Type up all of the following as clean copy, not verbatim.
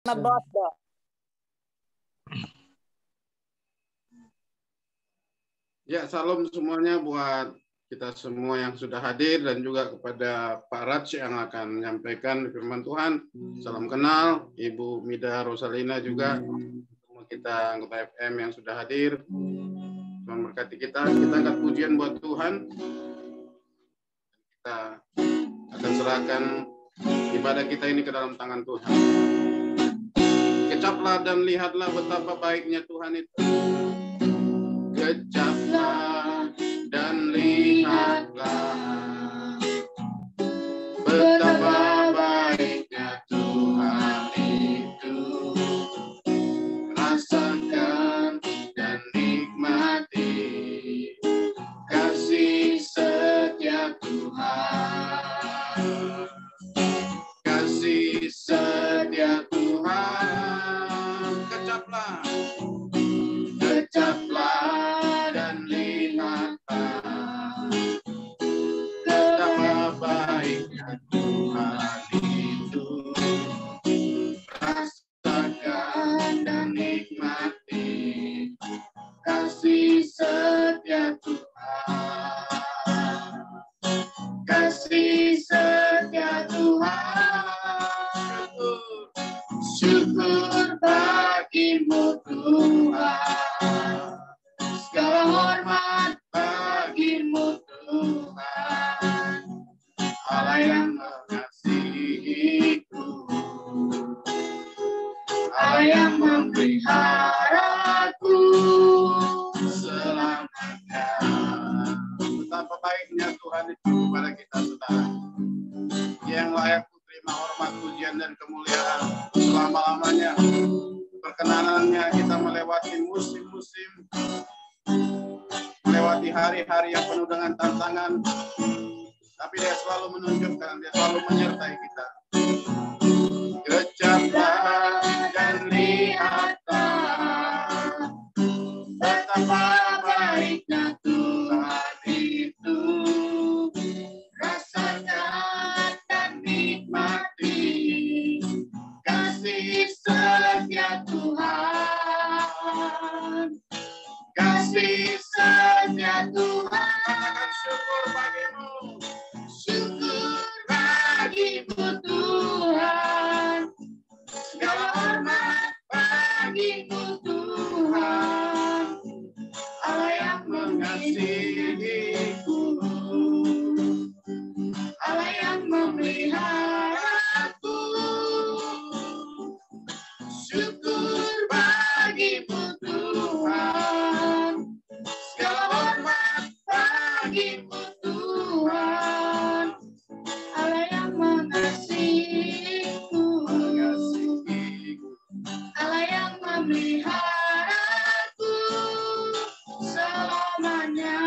Bodo. Ya, salam semuanya buat kita semua yang sudah hadir dan juga kepada Pak Raj yang akan menyampaikan firman Tuhan. Salam kenal Ibu Mida Rosalina juga, semua kita anggota FM yang sudah hadir. Tuhan berkati kita angkat pujian buat Tuhan. Kita akan serahkan ibadah kita ini ke dalam tangan Tuhan. Kecaplah dan lihatlah betapa baiknya Tuhan itu. Kecaplah dan lihatlah betapa baiknya Tuhan itu. Rasakan dan nikmati kasih setia Tuhan. Kasih setia Tuhan. Kecaplah. Kecaplah dan lihatlah betapa baiknya Tuhan itu. Rasakan dan nikmati kasih setia Tuhan. Kasih setia Tuhan. Syukur bagimu Tuhan. Segala hormat bagimu Tuhan. Allah yang mengasihiku. Allah yang memeliharaku selamanya. Betapa baiknya Tuhan itu kepada kita, saudara. Yang layak terima hormat, pujian, dan kemuliaan selama-lamanya. Perkenanannya kita melewati musim-musim, melewati hari-hari yang penuh dengan tantangan, tapi Dia selalu menunjukkan, Dia selalu menyertai kita. Kecaplah dan lihatlah betapa baiknya Tuhan itu. Rasakan dan nikmati kasih setia Tuhan. Kasih setia Tuhan. Syukur bagimu. Syukur bagimu Tuhan. Segala hormat bagimu Tuhan. Allah yang mengasihiku. Allah yang memeliharaku. Syukur bagimu Tuhan. Segala hormat bagimu Tuhan. Allah yang mengasihiku. Allah yang memeliharaku selamanya.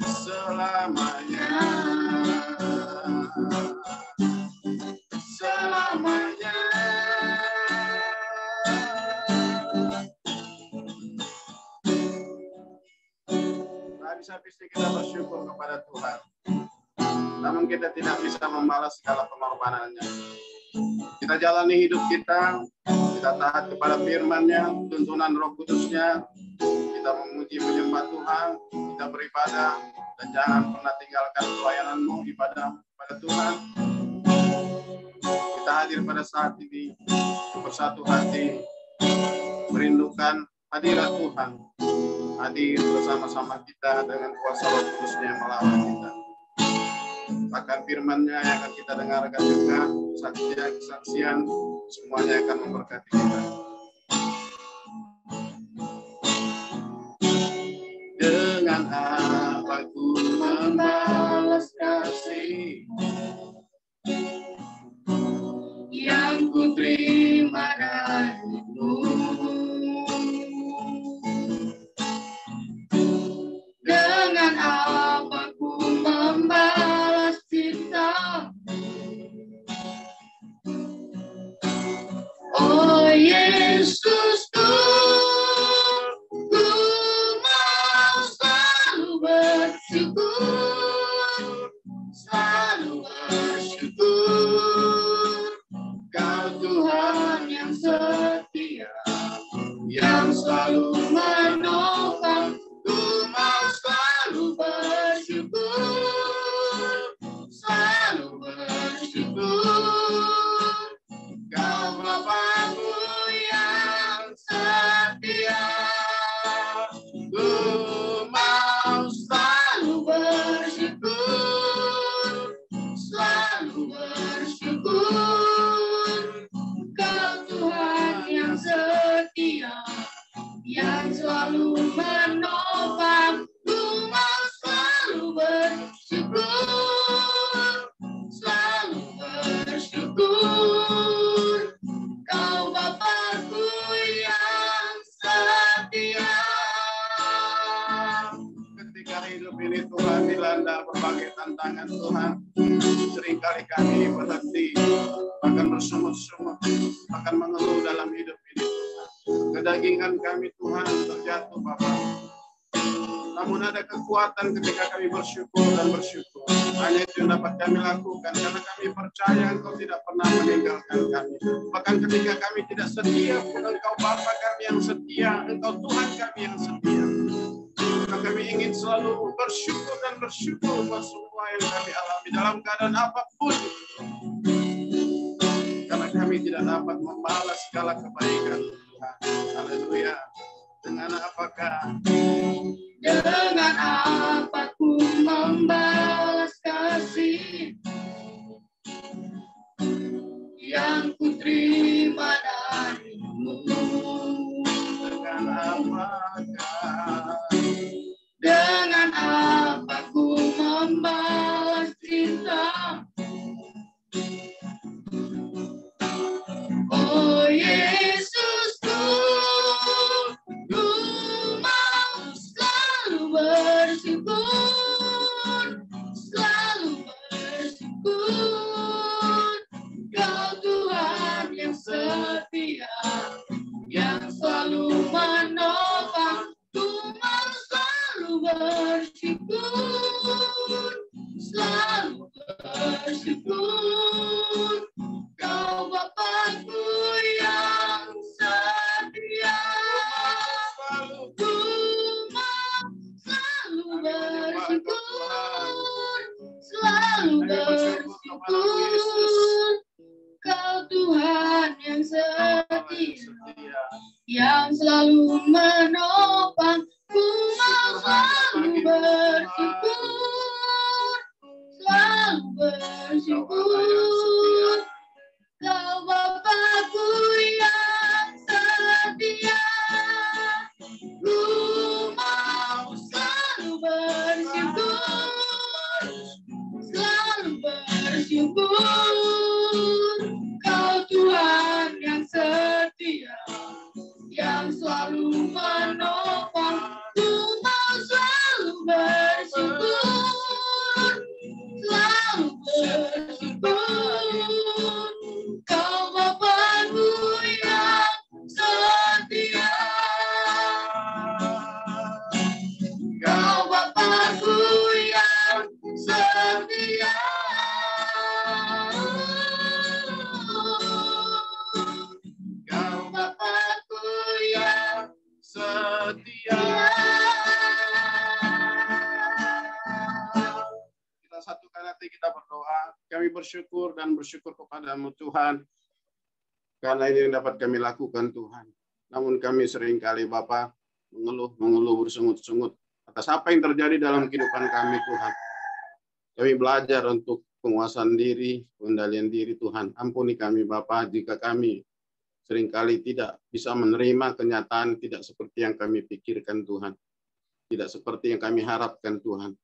Selamanya. Selamanya. Habis-habis kita bersyukur kepada Tuhan. Namun kita tidak bisa membalas segala pengorbanannya. Kita jalani hidup kita taat kepada firman-Nya, tuntunan Roh Kudus-Nya. Kita memuji menyembah Tuhan, kita beribadah, dan jangan pernah tinggalkan pelayanan-Mu, ibadah kepada Tuhan. Kita hadir pada saat ini bersatu hati, merindukan hadirat Tuhan. Hadir bersama-sama kita dengan kuasa Roh Kudus-Nya yang melawan kita. Bahkan firman-Nya yang akan kita dengarkan juga, kesaksian, semuanya akan memberkati kita. Dengan apa ku membalas kasih yang ku terima darimu. Dengan apa ku membalas cinta. Oh Yesusku, ku mau selalu bersyukur, selalu selalu menopang, ku mau selalu bersyukur, selalu bersyukur. Kau Bapa-Ku yang setia, ku mau selalu bersyukur, selalu bersyukur. Kau Tuhan yang setia, yang selalu menopang, ku mau selalu bersyukur, selalu bersyukur. Kau Bapa-Ku yang setia. Ketika hidup ini Tuhan dilanda berbagai tantangan Tuhan, seringkali kami berhenti, bahkan bersungut-sungut, bahkan mengeluh dalam hidup ini Tuhan. Kedagingan kami Tuhan terjatuh Bapa. Namun ada kekuatan ketika kami bersyukur dan bersyukur. Hanya itu yang dapat kami lakukan, karena kami percaya Engkau tidak pernah meninggalkan kami. Bahkan ketika kami tidak setia pun Engkau Bapa kami yang setia, Engkau Tuhan kami yang setia. Maka kami ingin selalu bersyukur dan bersyukur buat semua yang kami alami dalam keadaan apapun. Karena kami tidak dapat membalas segala kebaikan Tuhan. Haleluya. Dengan apakah? Dengan apa ku membalas kasih yang ku terima darimu? Dengan apakah? Dengan apa ku membalas cinta? Oh Yesusku, ku mau selalu bersyukur, selalu bersyukur. Kau Tuhan yang setia, yang selalu menopang, ku mau selalu bersyukur, selalu bersyukur. Kau Bapa-Ku yang setia, ku mau selalu bersyukur, selalu bersyukur. Kau Tuhan yang setia, yang selalu menopang, ku mau selalu bersyukur, selalu bersyukur. Kau Bapa-Ku yang setia, ku mau selalu bersyukur, selalu bersyukur. Kau Tuhan yang setia, yang selalu menopang, ku mau selalu bersyukur, selalu bersyukur. Kau Bapa-Ku yang setia, Kau Bapa-Ku yang setia. Kau Bapa-Ku yang setia. Kita satukan hati, kita berdoa. Kami bersyukur dan bersyukur kepadamu Tuhan, karena ini yang dapat kami lakukan Tuhan. Namun kami seringkali Bapa mengeluh bersungut-sungut atas apa yang terjadi dalam kehidupan kami Tuhan. Kami belajar untuk penguasaan diri, pengendalian diri Tuhan. Ampuni kami Bapa jika kami seringkali tidak bisa menerima kenyataan tidak seperti yang kami pikirkan Tuhan. Tidak seperti yang kami harapkan Tuhan.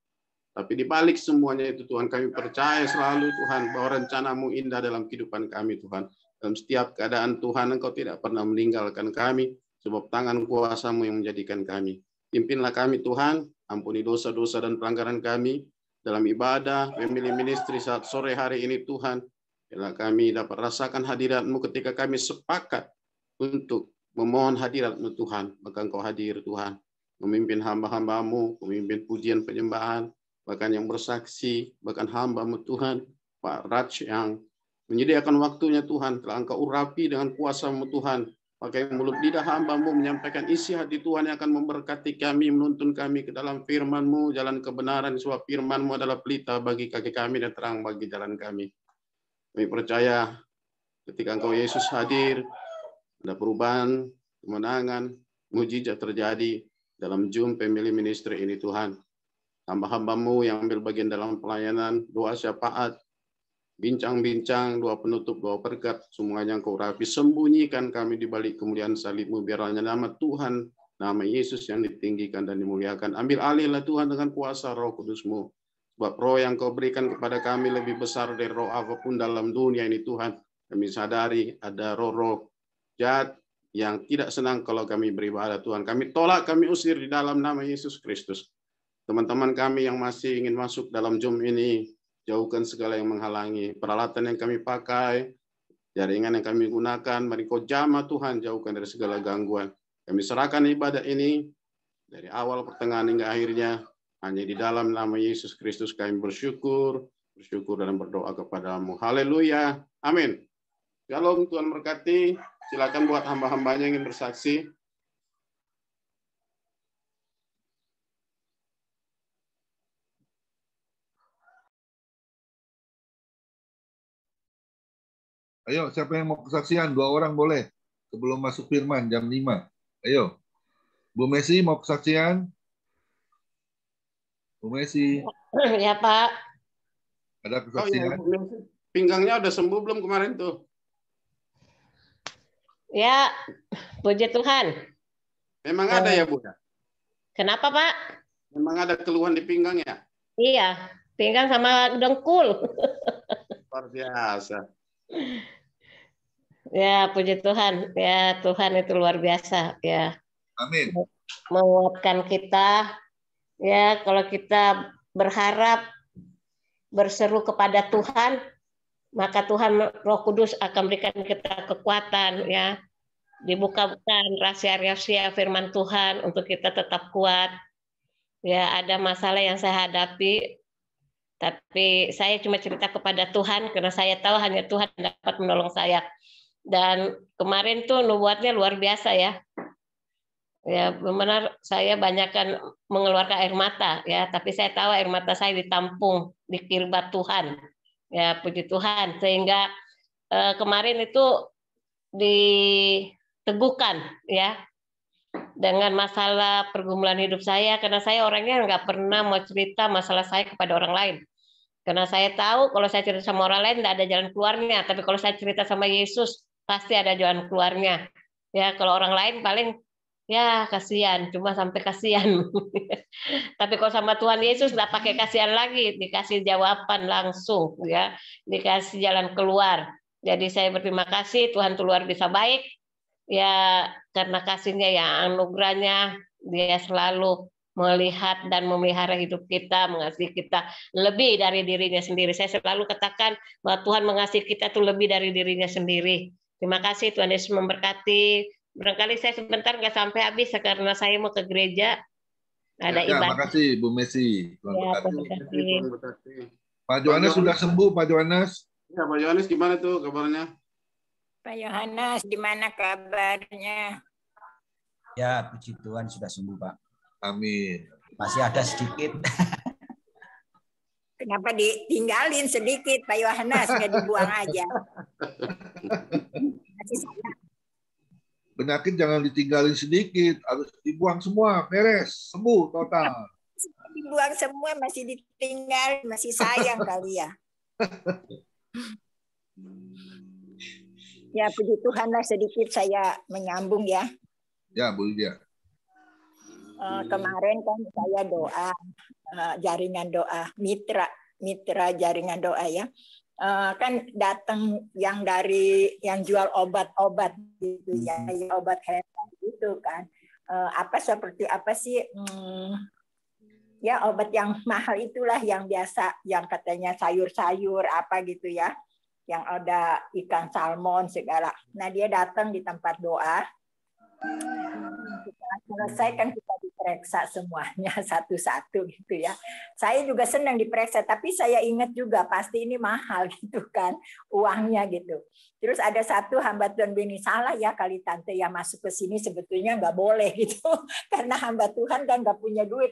Tapi di balik semuanya itu Tuhan, kami percaya selalu Tuhan bahwa rencana-Mu indah dalam kehidupan kami Tuhan. Dalam setiap keadaan Tuhan, Engkau tidak pernah meninggalkan kami, sebab tangan kuasa-Mu yang menjadikan kami. Pimpinlah kami Tuhan, ampuni dosa-dosa dan pelanggaran kami dalam ibadah, family ministry saat sore hari ini Tuhan. Biarlah kami dapat rasakan hadirat-Mu ketika kami sepakat untuk memohon hadirat-Mu Tuhan. Maka Engkau hadir Tuhan, memimpin hamba-hamba-Mu, memimpin pujian penyembahan, bahkan yang bersaksi, bahkan hamba-Mu Tuhan, Pak Raj yang menyediakan waktunya Tuhan, telah Engkau urapi dengan kuasa-Mu Tuhan, Pakai mulut lidah hamba-Mu menyampaikan isi hati Tuhan yang akan memberkati kami, menuntun kami ke dalam firman-Mu, jalan kebenaran, sebab firman-Mu adalah pelita bagi kaki kami dan terang bagi jalan kami. Kami percaya ketika Engkau Yesus hadir, ada perubahan, kemenangan, mujizat terjadi dalam Zoom Family Ministry ini Tuhan. Hamba-hamba-Mu yang ambil bagian dalam pelayanan, doa syafaat, bincang-bincang, doa penutup, doa berkat, semuanya Engkau rapi. Sembunyikan kami di balik kemuliaan salib-Mu, biar hanya nama Tuhan, nama Yesus yang ditinggikan dan dimuliakan. Ambil alihlah Tuhan dengan kuasa Roh Kudus-Mu. Sebab roh yang Kau berikan kepada kami lebih besar dari roh apapun dalam dunia ini Tuhan. Kami sadari ada roh-roh jahat yang tidak senang kalau kami beribadah Tuhan. Kami tolak, kami usir di dalam nama Yesus Kristus. Teman-teman kami yang masih ingin masuk dalam Zoom ini, jauhkan segala yang menghalangi. Peralatan yang kami pakai, jaringan yang kami gunakan, mari Kau jamah Tuhan, jauhkan dari segala gangguan. Kami serahkan ibadah ini dari awal, pertengahan hingga akhirnya hanya di dalam nama Yesus Kristus kami bersyukur dan berdoa kepada-Mu. Haleluya. Amin. Shalom, Tuhan berkati. Silakan buat hamba-hambanya yang ingin bersaksi. Ayo, siapa yang mau kesaksian? 2 orang boleh. Sebelum masuk firman, jam 5. Ayo. Bu Messi mau kesaksian? Bu Messi. Ya, Pak. Ada Oh iya, kesaksian? pinggangnya udah sembuh belum kemarin tuh? Ya, puji Tuhan. Memang ada ya, Bu? Kenapa, Pak? Memang ada keluhan di pinggang ya? Iya, pinggang sama dengkul. Luar biasa. Ya, puji Tuhan. Ya, Tuhan itu luar biasa. Ya, Amin. menguatkan kita. Ya, kalau kita berharap berseru kepada Tuhan, maka Tuhan Roh Kudus akan berikan kita kekuatan. Ya, dibukakan rahasia-rahasia firman Tuhan untuk kita tetap kuat. Ya, ada masalah yang saya hadapi, tapi saya cuma cerita kepada Tuhan karena saya tahu hanya Tuhan dapat menolong saya. Dan kemarin tuh nubuatnya luar biasa ya. Ya, benar saya banyakkan mengeluarkan air mata ya, tapi saya tahu air mata saya ditampung di kirbat Tuhan. Ya, puji Tuhan. Sehingga kemarin itu diteguhkan ya dengan masalah pergumulan hidup saya, karena saya orangnya nggak pernah mau cerita masalah saya kepada orang lain. Karena saya tahu kalau saya cerita sama orang lain nggak ada jalan keluarnya, tapi kalau saya cerita sama Yesus pasti ada jalan keluarnya. Ya, kalau orang lain paling ya kasihan, cuma sampai kasihan. Tapi kalau sama Tuhan Yesus nggak pakai kasihan lagi, dikasih jawaban langsung, ya, dikasih jalan keluar. Jadi saya berterima kasih, Tuhan itu luar biasa baik, ya, karena kasihnya yang anugerahnya Dia selalu melihat dan memelihara hidup kita, mengasihi kita lebih dari dirinya sendiri. Saya selalu katakan bahwa Tuhan mengasihi kita itu lebih dari dirinya sendiri. Terima kasih, Tuhan Yesus memberkati. Barangkali saya sebentar nggak sampai habis karena saya mau ke gereja. Ada Ya, ibadah. makasih Bu Messi. Tuhan Ya, berkati. terima kasih. Pak Johannes sudah sembuh, Pak Johannes. Ya, Pak Yohanes gimana tuh kabarnya? Pak Yohanes, gimana kabarnya? Ya, puji Tuhan sudah sembuh, Pak. Amin. Masih ada sedikit. Kenapa ditinggalin sedikit, Pak Yohanes? Nggak dibuang aja. Masih sayang. Penyakit jangan ditinggalin sedikit, harus dibuang semua, beres, sembuh total. Dibuang semua, masih ditinggal, masih sayang kali ya. Ya, puji Tuhan lah sedikit saya menyambung ya. Ya, Bu Lydia. Kemarin kan saya doa, jaringan doa, mitra jaringan doa ya. Kan datang yang jual obat-obat gitu ya, obat herbal gitu kan. Seperti apa sih? Ya, obat yang mahal itulah yang biasa, yang katanya sayur-sayur apa gitu ya, yang ada ikan salmon segala. Nah, dia datang di tempat doa. Setelah selesai kan kita periksa semuanya satu-satu gitu ya. Saya juga senang diperiksa, tapi saya ingat juga pasti ini mahal gitu kan uangnya gitu. Terus ada satu hamba Tuhan Beni, salah ya kali tante yang masuk ke sini sebetulnya nggak boleh gitu, karena hamba Tuhan kan nggak punya duit.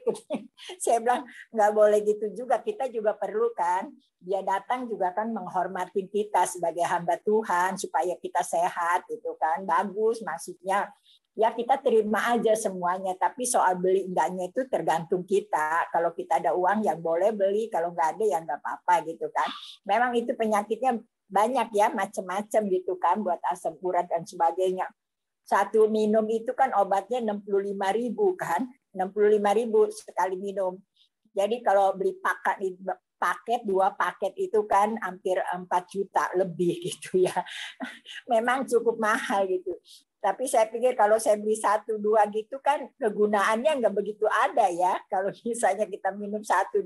Saya bilang nggak boleh gitu juga, kita juga perlu kan. Dia datang juga kan menghormati kita sebagai hamba Tuhan supaya kita sehat gitu kan, bagus maksudnya. Ya kita terima aja semuanya, tapi soal beli enggaknya itu tergantung kita. Kalau kita ada uang yang boleh beli, kalau nggak ada ya nggak apa-apa gitu kan. Memang itu penyakitnya banyak ya, macam-macam gitu kan, buat asam urat dan sebagainya. Satu minum itu kan obatnya 65.000 kan, 65.000 sekali minum. Jadi kalau beli paket 2 paket itu kan hampir 4 juta lebih gitu ya. Memang cukup mahal gitu. Tapi saya pikir kalau saya beli 1-2 gitu kan kegunaannya nggak begitu ada ya. Kalau misalnya kita minum 1-2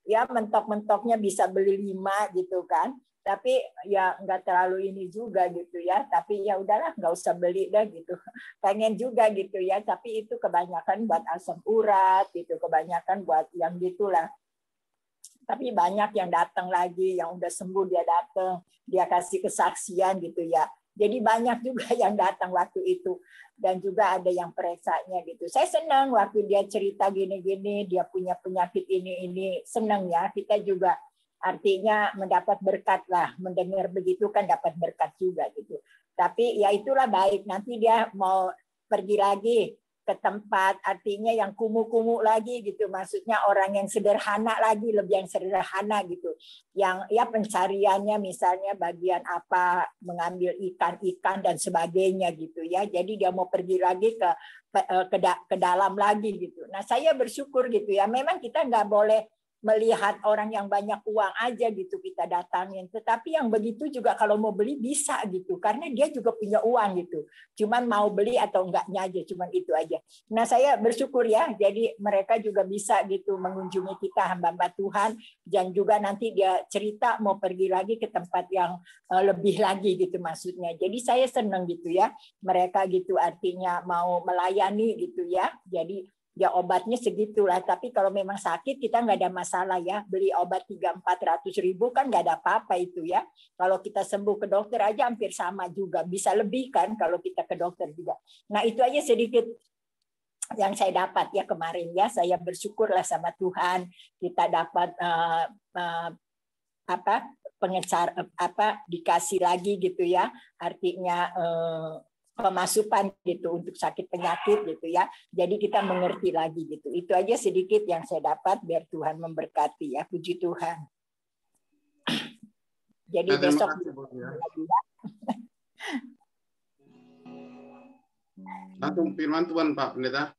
ya mentok-mentoknya bisa beli 5 gitu kan. Tapi ya nggak terlalu ini juga gitu ya. Tapi ya udahlah nggak usah beli dah gitu. Pengen juga gitu ya. Tapi itu kebanyakan buat asam urat gitu. Kebanyakan buat yang gitulah. Tapi banyak yang datang lagi, yang udah sembuh dia datang, dia kasih kesaksian gitu ya. Jadi banyak juga yang datang waktu itu. Dan juga ada yang periksanya gitu. Saya senang waktu dia cerita gini-gini, dia punya penyakit ini. Senang ya, kita juga artinya mendapat berkat lah. Mendengar begitu kan dapat berkat juga gitu. Tapi ya itulah baik, nanti dia mau pergi lagi ke tempat artinya yang kumuh-kumuh lagi gitu, maksudnya orang yang sederhana lagi, lebih yang sederhana gitu, yang ya pencariannya misalnya bagian apa, mengambil ikan dan sebagainya gitu ya. Jadi dia mau pergi lagi ke dalam lagi gitu. Nah saya bersyukur gitu ya, memang kita nggak boleh melihat orang yang banyak uang aja gitu kita datangin, tetapi yang begitu juga kalau mau beli bisa gitu, karena dia juga punya uang gitu, cuman mau beli atau enggaknya aja, cuman itu aja. Nah saya bersyukur ya, jadi mereka juga bisa gitu mengunjungi kita hamba-hamba Tuhan, dan juga nanti dia cerita mau pergi lagi ke tempat yang lebih lagi gitu maksudnya. Jadi saya senang gitu ya, mereka gitu artinya mau melayani gitu ya. Jadi ya obatnya segitulah, tapi kalau memang sakit kita nggak ada masalah ya, beli obat 300-400 ribu kan nggak ada apa-apa itu ya. Kalau kita sembuh ke dokter aja hampir sama juga, bisa lebih kan kalau kita ke dokter juga. Nah itu aja sedikit yang saya dapat ya kemarin ya, saya bersyukurlah sama Tuhan kita dapat dikasih lagi gitu ya, artinya pemasukan gitu untuk sakit penyakit gitu ya. Jadi kita mengerti lagi gitu. Itu aja sedikit yang saya dapat, biar Tuhan memberkati ya. Puji Tuhan. Jadi besok langsung firman Tuhan Pak Pendeta.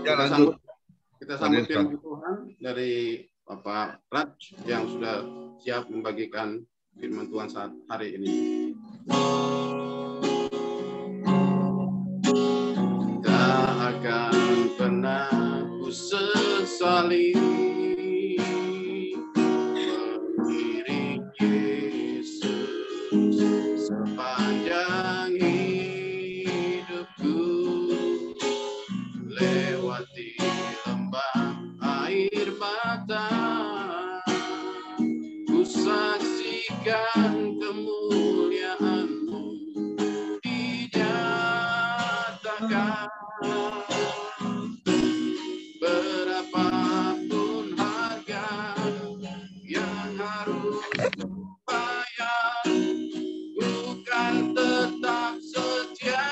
Ya lanjut. Kita sambut firman Tuhan dari Bapak Raj yang sudah siap membagikan firman Tuhan saat hari ini. Tak akan pernah ku sesali mengiring Yesus sepanjang hidupku, lewati lembah air mata, ku saksikan kemuliaan-Mu dinyatakan. Berapapun harga yang harus bayar, ku kan tetap setia.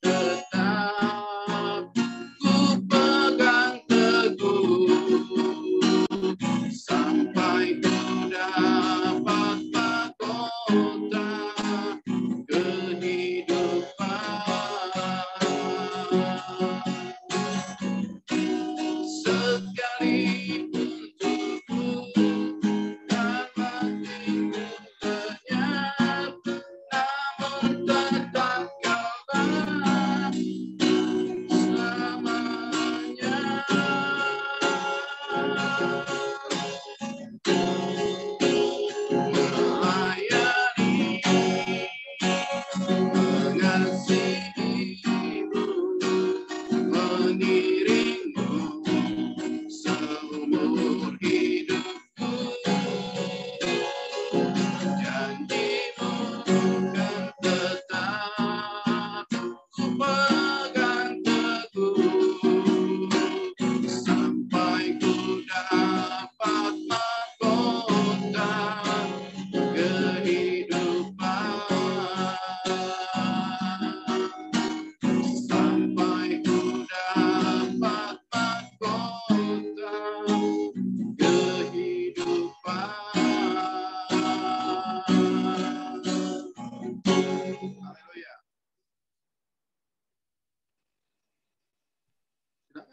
Tetap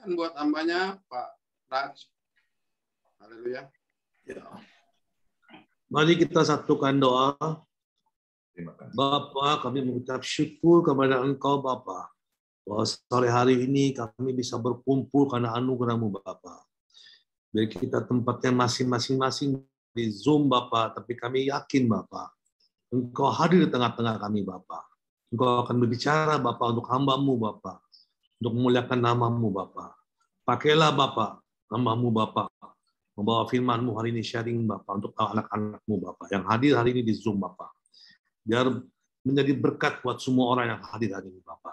Silakan buat hambanya, Pak Raj. Haleluya. Ya. Mari kita satukan doa. Terima kasih. Bapa, kami mengucap syukur kepada Engkau, Bapa, bahwa sore hari ini kami bisa berkumpul karena anugerah-Mu, Bapa. Baik kita tempatnya masing-masing di Zoom, Bapa, tapi kami yakin, Bapa, Engkau hadir di tengah-tengah kami, Bapa. Engkau akan berbicara, Bapa, untuk hamba-Mu, Bapa, untuk memuliakan nama-Mu, Bapa. Pakailah, Bapa, hamba-Mu, Bapa, membawa firman-Mu hari ini, sharing, Bapa, untuk anak-anak-Mu, Bapa, yang hadir hari ini di Zoom, Bapa. Biar menjadi berkat buat semua orang yang hadir hari ini, Bapa.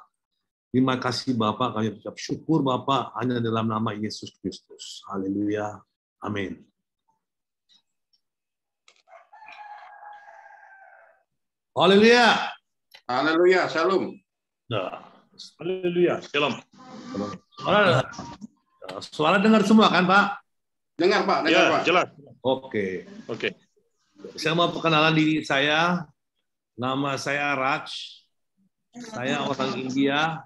Terima kasih, Bapa, kami ucap syukur, Bapa, hanya dalam nama Yesus Kristus. Haleluya. Amin. Haleluya. Haleluya, shalom. Nah, haleluya. Shalom. Suara dengar semua kan, Pak? Dengar, Pak, dengar, Ya, Pak. jelas. Oke. Oke. Saya mau perkenalan diri saya. Nama saya Raj. Saya orang India,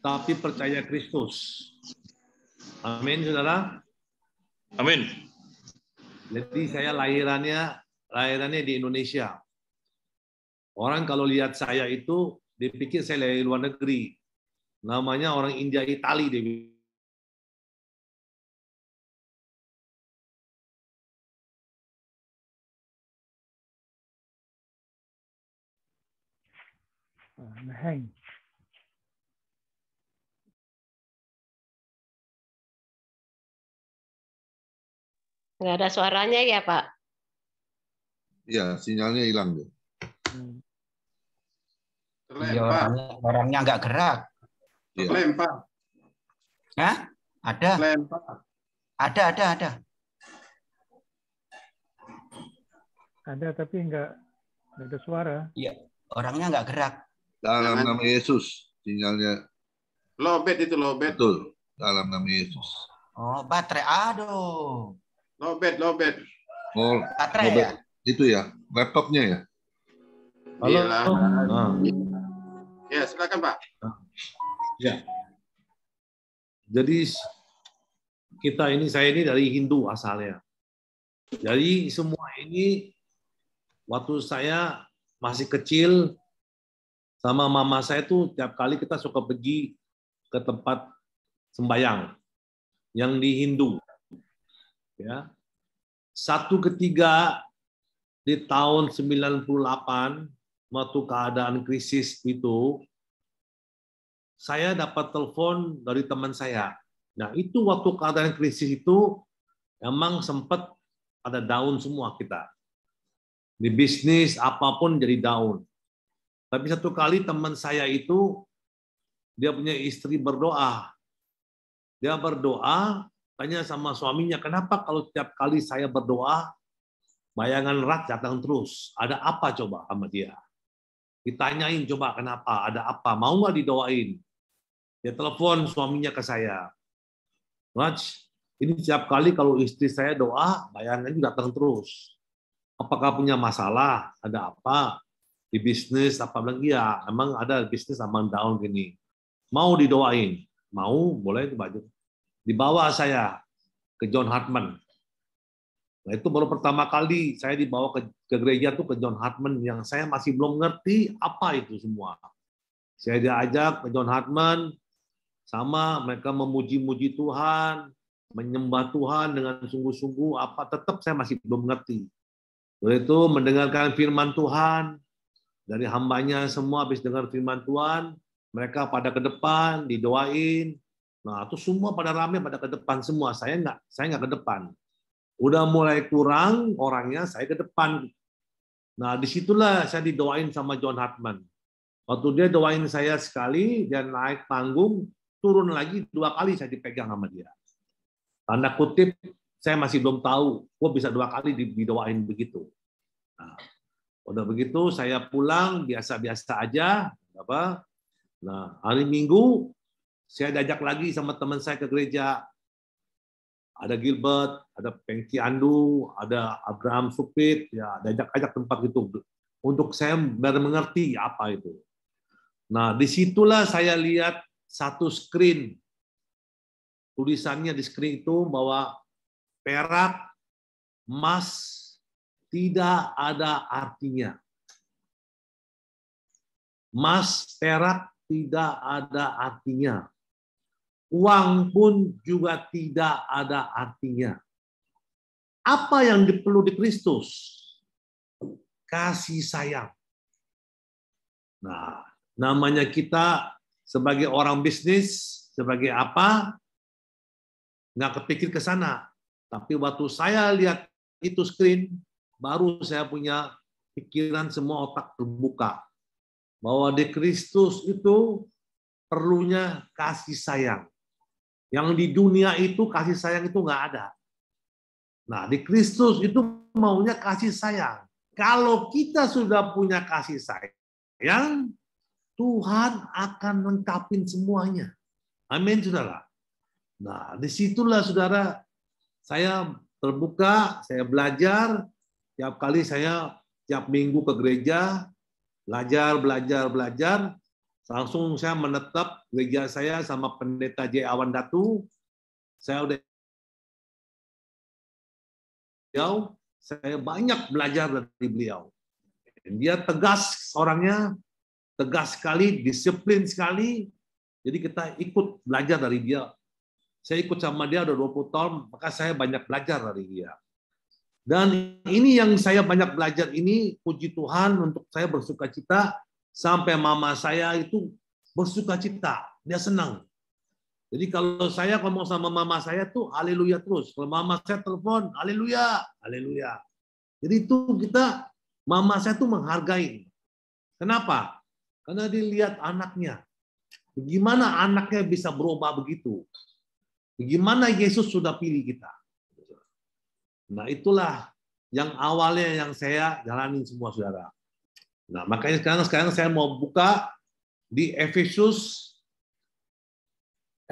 tapi percaya Kristus. Amin, saudara. Amin. Jadi saya lahirannya di Indonesia. Orang kalau lihat saya itu, dipikir saya dari luar negeri. Namanya orang India Itali. Hang. Nggak ada suaranya ya, Pak? Ya, sinyalnya hilang. Bu. Iya, Terlempar, orangnya nggak gerak. Ya. terlempar, Hah? Ada, terlempar. ada. Ada tapi nggak ada suara. Iya, orangnya nggak gerak. Dalam Jangan. nama Yesus, sinyalnya Lobet itu, lobet. betul. Dalam nama Yesus. Oh, baterai. Aduh, Lobet, lobet. Oh, baterai ya? itu ya, laptopnya ya. Halo. Iyalah. Nah, Ya, silakan, Pak. ya. Jadi saya ini dari Hindu asalnya. Jadi semua ini waktu saya masih kecil sama mama saya tuh tiap kali kita suka pergi ke tempat sembayang yang di Hindu. Ya. Satu ketiga di tahun 98 waktu keadaan krisis itu saya dapat telepon dari teman saya. Nah, itu waktu keadaan krisis itu emang sempat ada down semua kita. Di bisnis apapun jadi down. Tapi satu kali teman saya itu dia punya istri berdoa. Dia berdoa, tanya sama suaminya, "Kenapa kalau tiap kali saya berdoa bayangan Rat datang terus? Ada apa coba sama dia?" Ditanyain, "Coba kenapa? Ada apa? Mau nggak didoain?" Dia telepon suaminya ke saya. "Raj, ini setiap kali kalau istri saya doa, bayangannya datang terus. Apakah punya masalah? Ada apa? Di bisnis apa lagi ya? Emang ada bisnis aman down gini. Mau didoain? Mau, boleh dibawa saya ke John Hartman. Nah, itu baru pertama kali saya dibawa ke gereja tuh ke John Hartman yang saya masih belum ngerti apa itu semua. Saya diajak ke John Hartman, sama mereka memuji-muji Tuhan, menyembah Tuhan dengan sungguh-sungguh, apa tetap saya masih belum ngerti. Lalu itu mendengarkan firman Tuhan, dari hambanya semua habis dengar firman Tuhan, mereka pada ke depan, didoain. Nah, itu semua pada rame pada ke depan semua. Saya nggak ke depan. Udah mulai kurang orangnya, saya ke depan. Nah, disitulah saya didoain sama John Hartman. Waktu dia doain saya sekali, dia naik panggung, turun lagi 2 kali saya dipegang sama dia. Tanda kutip, saya masih belum tahu, kok bisa 2 kali didoain begitu. Nah, udah begitu, saya pulang biasa-biasa aja. Nah, hari Minggu, saya diajak lagi sama teman saya ke gereja. Ada Gilbert, ada Pengki Andu, ada Abraham Supit, ya diajak-ajak tempat itu untuk saya benar mengerti apa itu. Nah, disitulah saya lihat satu screen tulisannya di screen itu bahwa perak, emas tidak ada artinya. Emas, perak tidak ada artinya. Uang pun juga tidak ada artinya. Apa yang perlu di Kristus? Kasih sayang. Nah, namanya kita sebagai orang bisnis, sebagai apa? Nggak kepikir ke sana. Tapi waktu saya lihat itu screen, baru saya punya pikiran, semua otak terbuka. Bahwa di Kristus itu perlunya kasih sayang. Yang di dunia itu kasih sayang itu nggak ada. Nah, di Kristus itu maunya kasih sayang. Kalau kita sudah punya kasih sayang, Tuhan akan lengkapin semuanya. Amin, saudara. Nah, disitulah saudara, saya terbuka, saya belajar. Tiap kali saya tiap minggu ke gereja, belajar. Langsung saya menetap gereja saya sama pendeta J. Awan Datu. Saya udah saya banyak belajar dari beliau. Dia tegas orangnya, tegas sekali, disiplin sekali. Jadi kita ikut belajar dari dia. Saya ikut sama dia udah 20 tahun, maka saya banyak belajar dari dia. Dan ini yang saya banyak belajar ini, puji Tuhan, untuk saya bersukacita sampai mama saya itu bersukacita, dia senang. Jadi kalau saya ngomong sama mama saya tuh haleluya terus. Kalau mama saya telepon, haleluya, haleluya. Jadi itu mama saya tuh menghargai. Kenapa? Karena dilihat anaknya. Bagaimana anaknya bisa berubah begitu? Bagaimana Yesus sudah pilih kita? Nah, itulah yang awalnya yang saya jalanin semua, saudara. Nah, makanya sekarang saya mau buka di Efesus 2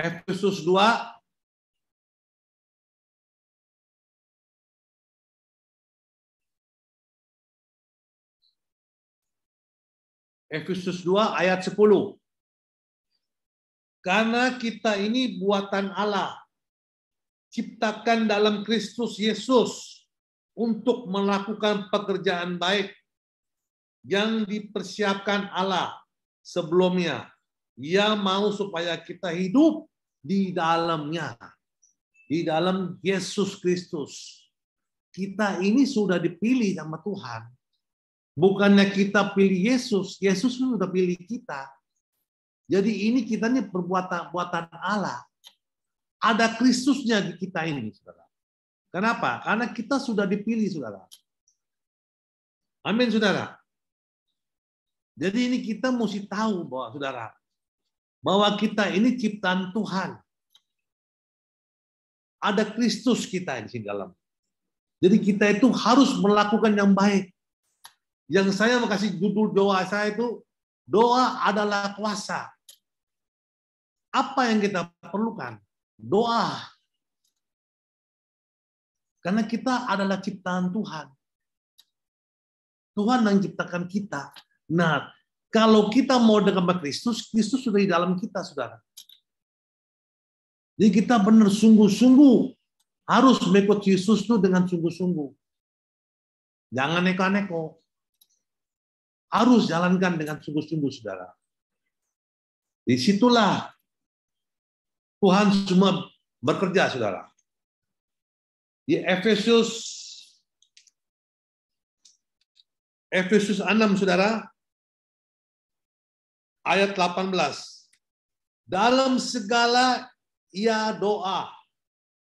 ayat 10. Karena kita ini buatan Allah, ciptakan dalam Kristus Yesus untuk melakukan pekerjaan baik yang dipersiapkan Allah sebelumnya. Ia mau supaya kita hidup di dalamnya. Di dalam Yesus Kristus. Kita ini sudah dipilih sama Tuhan. Bukannya kita pilih Yesus, Yesus sudah pilih kita. Jadi ini kita ini buatan Allah. Ada Kristusnya di kita ini, saudara. Kenapa? Karena kita sudah dipilih, saudara. Amin, saudara. Jadi ini kita mesti tahu bahwa, saudara, bahwa kita ini ciptaan Tuhan. Ada Kristus kita di dalam. Jadi kita itu harus melakukan yang baik. Yang saya mau kasih judul doa saya itu, doa adalah kuasa. Apa yang kita perlukan? Doa. Karena kita adalah ciptaan Tuhan. Tuhan yang ciptakan kita. Nah, kalau kita mau dekat sama Kristus, Kristus sudah di dalam kita, saudara. Jadi kita benar sungguh-sungguh harus mengikut Yesus itu dengan sungguh-sungguh. Jangan neko-neko. Harus jalankan dengan sungguh-sungguh, saudara. Disitulah Tuhan semua bekerja, saudara. Di Efesus 6, saudara, ayat 18. Dalam segala ia doa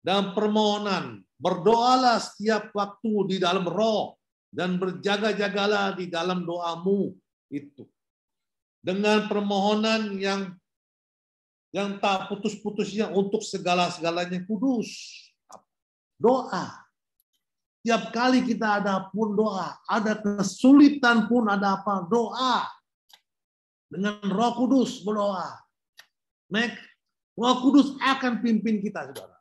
dan permohonan, berdoalah setiap waktu di dalam roh, dan berjaga-jagalah di dalam doamu itu. Dengan permohonan yang tak putus-putusnya untuk segala-segalanya kudus. Doa. Tiap kali kita ada pun doa. Ada kesulitan pun ada apa? Doa. Dengan Roh Kudus berdoa. Roh Kudus akan pimpin kita, saudara.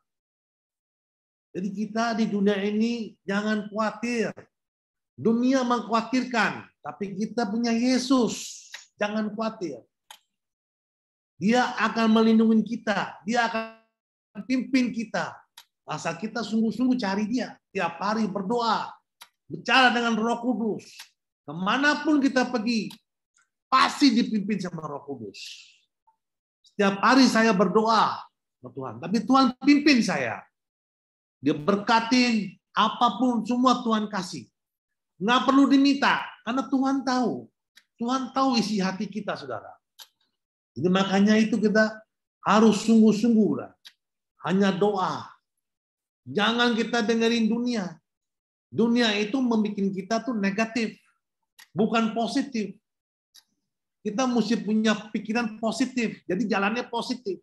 Jadi kita di dunia ini jangan khawatir. Dunia mengkhawatirkan. Tapi kita punya Yesus. Jangan khawatir. Dia akan melindungi kita. Dia akan pimpin kita. Asal kita sungguh-sungguh cari Dia. Tiap hari berdoa. Bicara dengan Roh Kudus. Kemanapun kita pergi, pasti dipimpin sama Roh Kudus. Setiap hari saya berdoa ke Tuhan. Tapi Tuhan pimpin saya. Dia berkatin apapun semua Tuhan kasih. Nggak perlu diminta. Karena Tuhan tahu. Tuhan tahu isi hati kita, saudara. Jadi makanya itu kita harus sungguh-sungguh. Hanya doa. Jangan kita dengerin dunia. Dunia itu membuat kita tuh negatif. Bukan positif. Kita mesti punya pikiran positif. Jadi jalannya positif.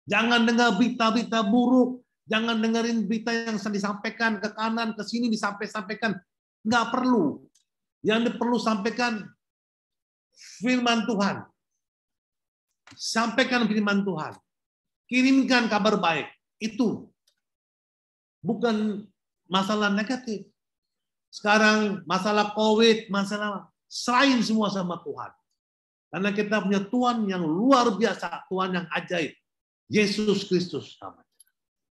Jangan dengar berita-berita buruk. Jangan dengerin berita yang disampaikan ke kanan, ke sini disampaikan. Nggak perlu. Yang perlu sampaikan firman Tuhan. Sampaikan firman Tuhan. Kirimkan kabar baik. Itu bukan masalah negatif. Sekarang masalah COVID, masalah serahin semua sama Tuhan. Karena kita punya Tuhan yang luar biasa, Tuhan yang ajaib. Yesus Kristus namanya.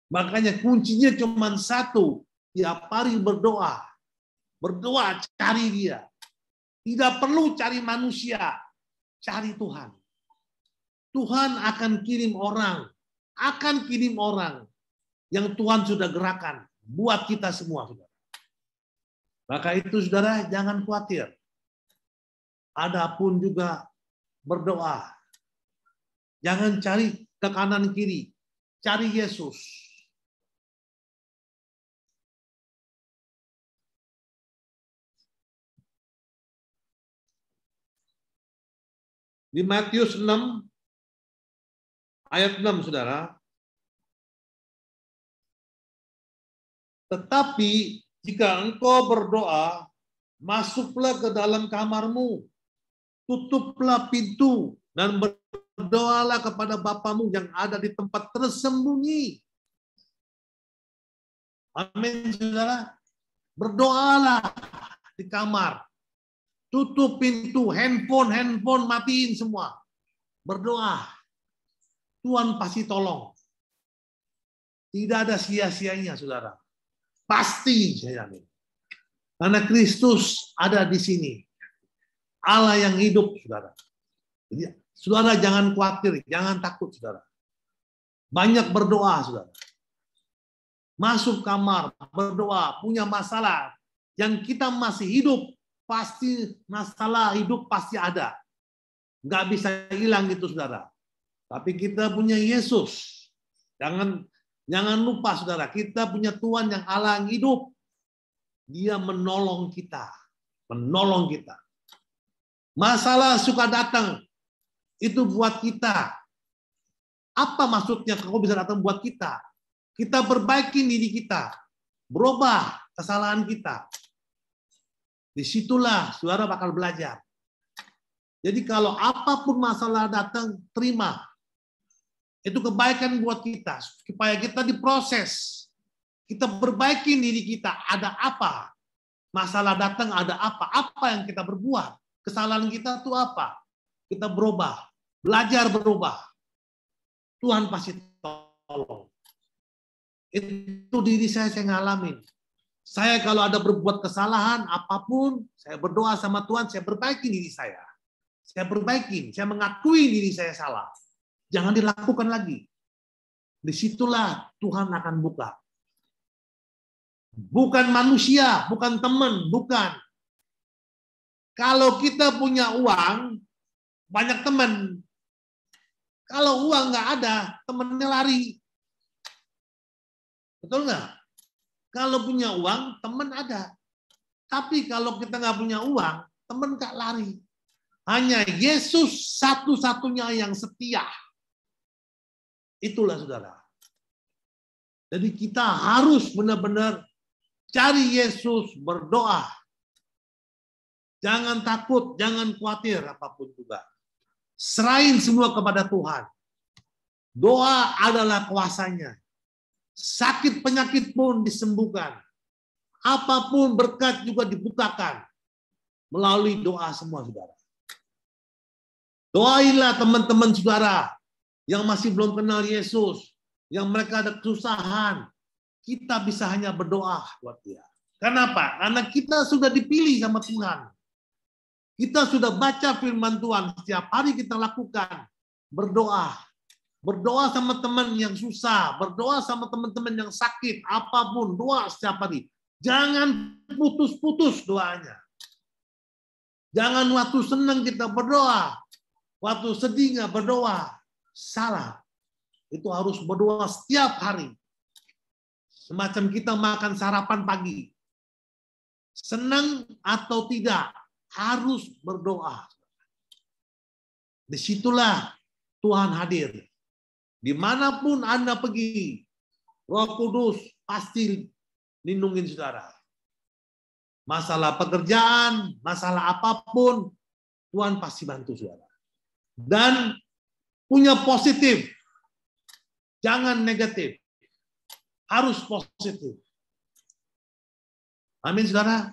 Makanya kuncinya cuma satu, tiap hari berdoa. Berdoa, cari Dia. Tidak perlu cari manusia, cari Tuhan. Tuhan akan kirim orang yang Tuhan sudah gerakan buat kita semua, saudara. Maka itu, saudara, jangan khawatir. Adapun juga berdoa. Jangan cari ke kanan kiri, cari Yesus. Di Matius 6 ayat 6, saudara. Tetapi jika engkau berdoa, masuklah ke dalam kamarmu, tutuplah pintu, dan berdoalah kepada Bapamu yang ada di tempat tersembunyi. Amin, saudara. Berdoalah di kamar. Tutup pintu, handphone matiin semua. Berdoa. Tuhan pasti tolong. Tidak ada sia-sianya, saudara. Pasti, saya yakin. Karena Kristus ada di sini. Allah yang hidup, saudara. Jadi, saudara jangan khawatir, jangan takut, saudara. Banyak berdoa, saudara. Masuk kamar, berdoa, punya masalah. Yang kita masih hidup, pasti masalah hidup pasti ada. Nggak bisa hilang gitu, saudara. Tapi kita punya Yesus. Jangan lupa, saudara, kita punya Tuhan yang Allah yang hidup. Dia menolong kita. Menolong kita. Masalah suka datang. Itu buat kita. Apa maksudnya kau bisa datang buat kita? Kita perbaiki diri kita. Berubah kesalahan kita. Disitulah saudara bakal belajar. Jadi kalau apapun masalah datang, terima. Itu kebaikan buat kita. Supaya kita diproses. Kita perbaiki diri kita. Ada apa? Masalah datang ada apa? Apa yang kita berbuat? Kesalahan kita itu apa? Kita berubah. Belajar berubah. Tuhan pasti tolong. Itu diri saya ngalamin. Saya kalau ada berbuat kesalahan, apapun, saya berdoa sama Tuhan, saya perbaiki diri saya. Saya perbaiki, saya mengakui diri saya salah. Jangan dilakukan lagi. Disitulah Tuhan akan buka. Bukan manusia, bukan teman, bukan. Kalau kita punya uang, banyak teman. Kalau uang nggak ada, temannya lari. Betul nggak? Kalau punya uang, teman ada. Tapi kalau kita nggak punya uang, teman nggak lari. Hanya Yesus satu-satunya yang setia. Itulah, saudara. Jadi kita harus benar-benar cari Yesus, berdoa. Jangan takut, jangan khawatir apapun juga. Serahin semua kepada Tuhan. Doa adalah kuasanya. Sakit penyakit pun disembuhkan. Apapun berkat juga dibukakan. Melalui doa semua, saudara. Doailah teman-teman saudara. yang masih belum kenal Yesus, yang mereka ada kesusahan, kita bisa hanya berdoa buat dia. Kenapa? Karena kita sudah dipilih sama Tuhan. Kita sudah baca firman Tuhan, setiap hari kita lakukan. Berdoa. Berdoa sama teman yang susah, berdoa sama teman-teman yang sakit, apapun, doa setiap hari. Jangan putus-putus doanya. Jangan waktu senang kita berdoa, waktu sedih nggak berdoa. Salah. Itu harus berdoa setiap hari. Semacam kita makan sarapan pagi. Senang atau tidak, harus berdoa. Disitulah Tuhan hadir. Dimanapun Anda pergi, Roh Kudus pasti lindungin saudara. Masalah pekerjaan, masalah apapun, Tuhan pasti bantu saudara. Dan punya positif. Jangan negatif. Harus positif. Amin, saudara.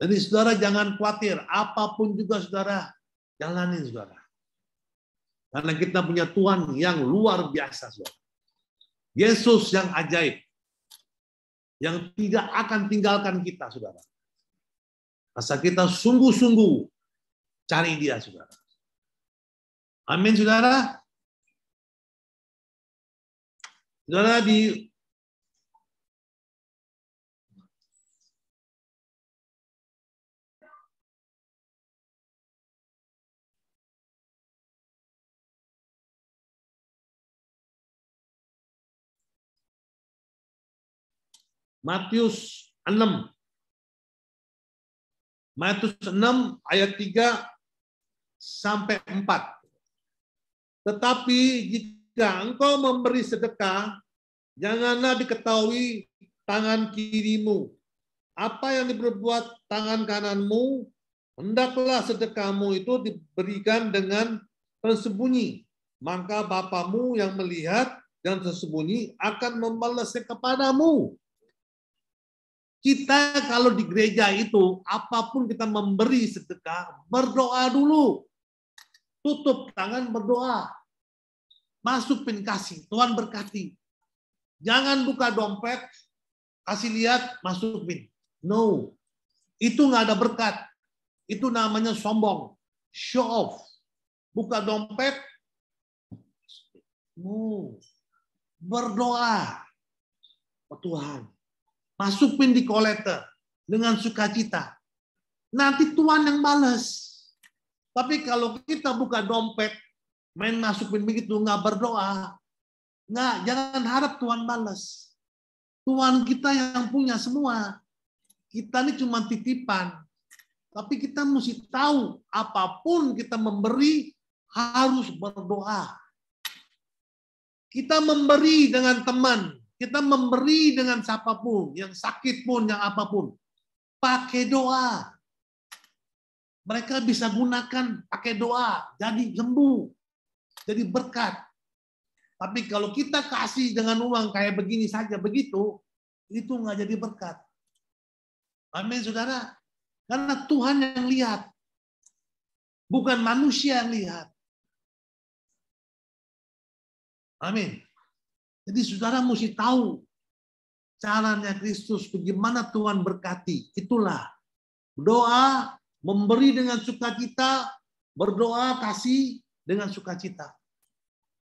Jadi saudara jangan khawatir. Apapun juga saudara, jalanin saudara. Karena kita punya Tuhan yang luar biasa, saudara. Yesus yang ajaib. Yang tidak akan tinggalkan kita, saudara. Asal kita sungguh-sungguh cari dia, saudara. Amin, saudara. Saudara, di Matius 6. Matius 6 ayat 3 sampai 4. Tetapi jika engkau memberi sedekah, janganlah diketahui tangan kirimu. Apa yang diperbuat tangan kananmu, hendaklah sedekahmu itu diberikan dengan tersembunyi. Maka Bapamu yang melihat dan tersembunyi akan membalasnya kepadamu. Kita kalau di gereja itu, apapun kita memberi sedekah, berdoa dulu. Tutup tangan, berdoa. Masukin kasih, Tuhan berkati. Jangan buka dompet, kasih lihat, masukin. No, itu nggak ada berkat. Itu namanya sombong. Show off. Buka dompet, no. Berdoa. Oh, Tuhan. Masukin di kolektor dengan sukacita. Nanti Tuhan yang balas. Tapi kalau kita buka dompet, main masukin begitu, nggak berdoa, jangan harap Tuhan balas. Tuhan kita yang punya semua. Kita ini cuma titipan. Tapi kita mesti tahu, apapun kita memberi, harus berdoa. Kita memberi dengan teman. Kita memberi dengan siapapun, yang sakit pun, yang apapun. Pakai doa. Mereka bisa gunakan pakai doa, jadi sembuh, jadi berkat. Tapi kalau kita kasih dengan uang kayak begini saja, begitu, itu nggak jadi berkat. Amin, saudara. Karena Tuhan yang lihat, bukan manusia yang lihat. Amin. Jadi saudara mesti tahu caranya Kristus, bagaimana Tuhan berkati. Itulah doa, memberi dengan sukacita, berdoa, kasih dengan sukacita.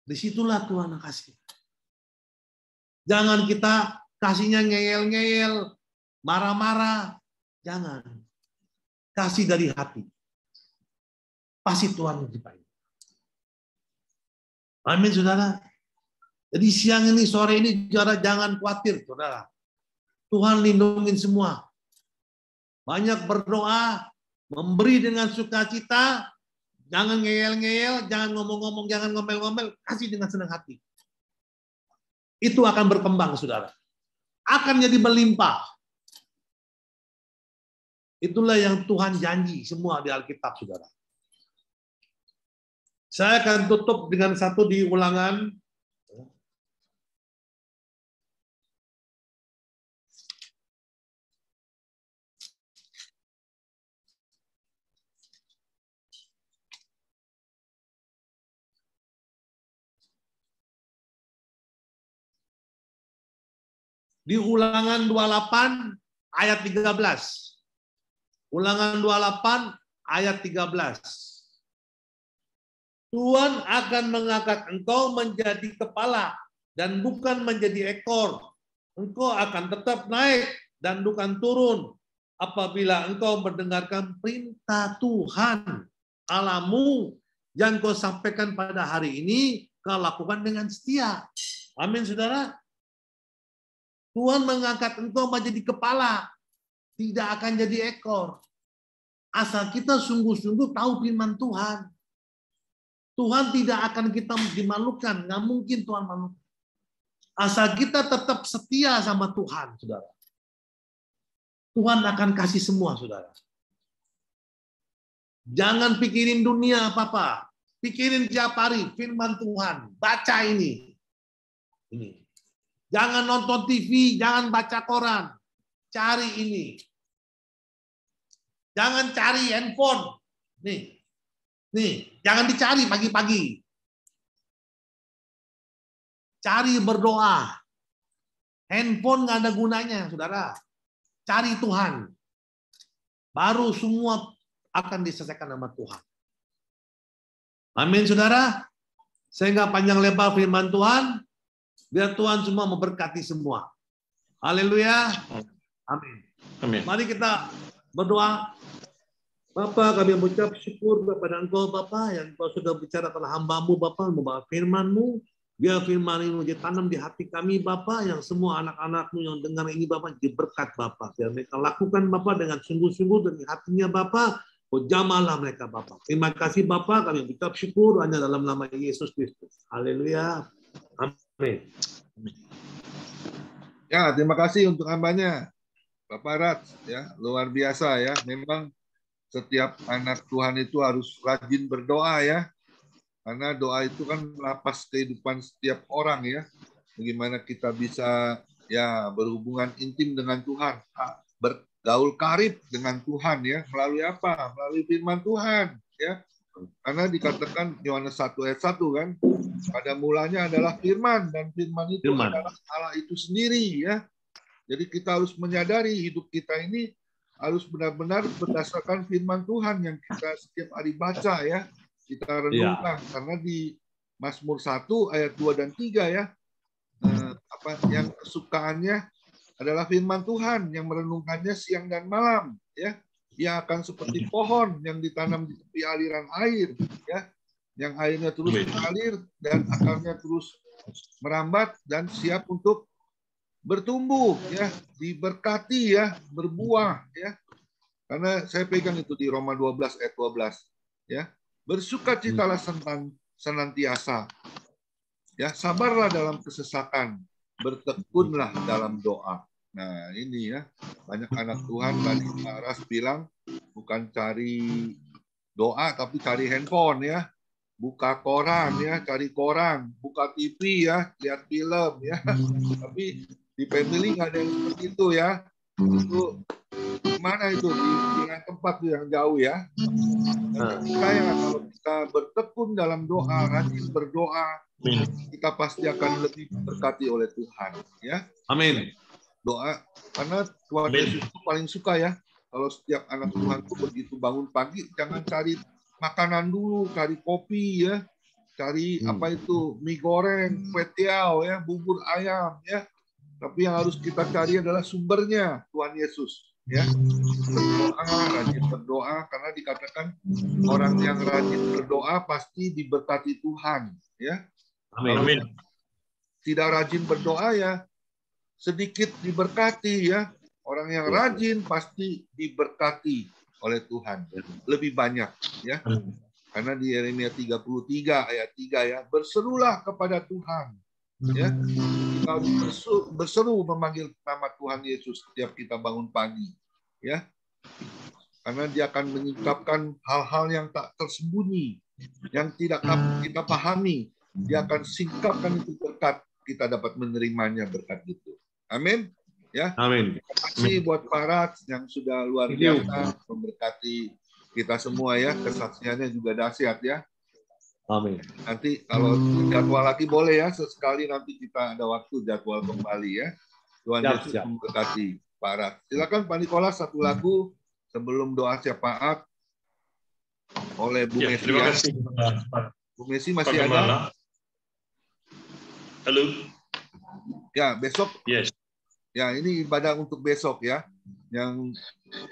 Disitulah Tuhan kasih. Jangan kita kasihnya ngeyel-ngeyel, marah-marah. Jangan. Kasih dari hati. Pasti Tuhan dipakai. Amin, saudara. Jadi siang ini, sore ini, saudara jangan khawatir, saudara. Tuhan lindungin semua. Banyak berdoa, memberi dengan sukacita, jangan ngeyel-ngeyel, jangan ngomong-ngomong, jangan ngomel-ngomel, kasih dengan senang hati. Itu akan berkembang, saudara. Akan jadi melimpah. Itulah yang Tuhan janji semua di Alkitab, saudara. Saya akan tutup dengan satu di Ulangan. Di Ulangan 28 ayat 13. Ulangan 28 ayat 13. Tuhan akan mengangkat engkau menjadi kepala dan bukan menjadi ekor. Engkau akan tetap naik dan bukan turun apabila engkau mendengarkan perintah Tuhan Allahmu yang kau sampaikan pada hari ini, kau lakukan dengan setia. Amin, saudara. Tuhan mengangkat engkau menjadi kepala, tidak akan jadi ekor. Asal kita sungguh-sungguh tahu firman Tuhan. Tuhan tidak akan kita dimalukan, nggak mungkin Tuhan malukan. Asal kita tetap setia sama Tuhan, saudara. Tuhan akan kasih semua, saudara. Jangan pikirin dunia apa-apa. Pikirin tiap hari firman Tuhan. Baca ini. Jangan nonton TV, jangan baca koran. Cari ini. Jangan cari handphone. Nih, jangan dicari pagi-pagi. Cari berdoa. Handphone nggak ada gunanya, saudara. Cari Tuhan. Baru semua akan diselesaikan sama Tuhan. Amin, saudara. Saya nggak panjang lebar firman Tuhan. Biar Tuhan semua memberkati semua. Haleluya. Amin. Amin. Mari kita berdoa. Bapa, kami mengucap syukur kepada Engkau, Bapa, yang Engkau sudah bicara pada hamba-Mu, Bapa, membawa firman-Mu. Biar firman ini ditanam di hati kami, Bapa, yang semua anak-anak-Mu yang dengar ini, Bapa, jadi berkat, Bapa. Biar mereka lakukan, Bapa, dengan sungguh-sungguh dari hatinya, Bapa. Oh, jamalah mereka, Bapa. Terima kasih, Bapa, kami mengucap syukur hanya dalam nama Yesus Kristus. Haleluya. Amin. Ya, terima kasih untuk hambanya, Bapak Rat. Ya, luar biasa ya. Memang setiap anak Tuhan itu harus rajin berdoa ya. Karena doa itu kan melapas kehidupan setiap orang ya. Bagaimana kita bisa ya berhubungan intim dengan Tuhan, bergaul karib dengan Tuhan ya. Melalui apa? Melalui firman Tuhan ya. Karena dikatakan Yohanes 1 ayat 1 kan, pada mulanya adalah firman dan firman itu adalah Allah itu sendiri ya. Jadi kita harus menyadari hidup kita ini harus benar-benar berdasarkan firman Tuhan yang kita setiap hari baca ya. Kita renungkan karena di Mazmur 1 ayat 2 dan 3 ya. Yang kesukaannya adalah firman Tuhan yang merenungkannya siang dan malam ya. Ia akan seperti pohon yang ditanam di tepi aliran air ya. Yang airnya terus mengalir dan akarnya terus merambat dan siap untuk bertumbuh ya, diberkati ya, berbuah ya. Karena saya pegang itu di Roma 12 ayat 12 ya. Bersukacitalah senantiasa. Ya, sabarlah dalam kesesakan, bertekunlah dalam doa. Nah, ini ya, banyak anak Tuhan tadi Pak Ras bilang bukan cari doa tapi cari handphone ya. Buka koran ya, cari koran, buka TV ya, lihat film ya. Tapi di family nggak ada yang seperti itu ya. Itu mana itu di tempat yang jauh ya. Saya kalau kita bertekun dalam doa, rajin berdoa, kita pasti akan lebih diberkati oleh Tuhan ya. Amin. Doa karena Tuhan Yesus itu paling suka ya. Kalau setiap anak Tuhan itu begitu bangun pagi jangan cari makanan dulu, cari kopi ya, cari apa itu mie goreng, kue tiaw ya, bubur ayam ya. Tapi yang harus kita cari adalah sumbernya Tuhan Yesus ya. Berdoa, rajin berdoa karena dikatakan orang yang rajin berdoa pasti diberkati Tuhan ya. Amin. Tidak rajin berdoa ya sedikit diberkati ya. Orang yang rajin pasti diberkati oleh Tuhan lebih banyak ya. Karena di Yeremia 33 ayat 3 ya, berserulah kepada Tuhan ya. Kita harus berseru memanggil nama Tuhan Yesus setiap kita bangun pagi ya. Karena dia akan menyingkapkan hal-hal yang tak tersembunyi, yang tidak kita pahami. Dia akan singkapkan itu berkat, kita dapat menerimanya berkat itu. Amin. Ya. Amin. Terima kasih buat Pak Rat yang sudah luar biasa memberkati kita semua ya. Kesaksiannya juga dahsyat ya. Amin. Nanti kalau jadwal lagi boleh ya, sesekali nanti kita ada waktu jadwal kembali ya. Tuhan Siap, Yesus siap. memberkati Pak Rat. Silakan Pak Nikolas satu lagu sebelum doa syafaat oleh Bu Ya, Messi. terima Ya. kasih Pak Bu Messi masih ada? Gembala. Halo. Ya, besok. Yes. Ya, ini ibadah untuk besok ya. Yang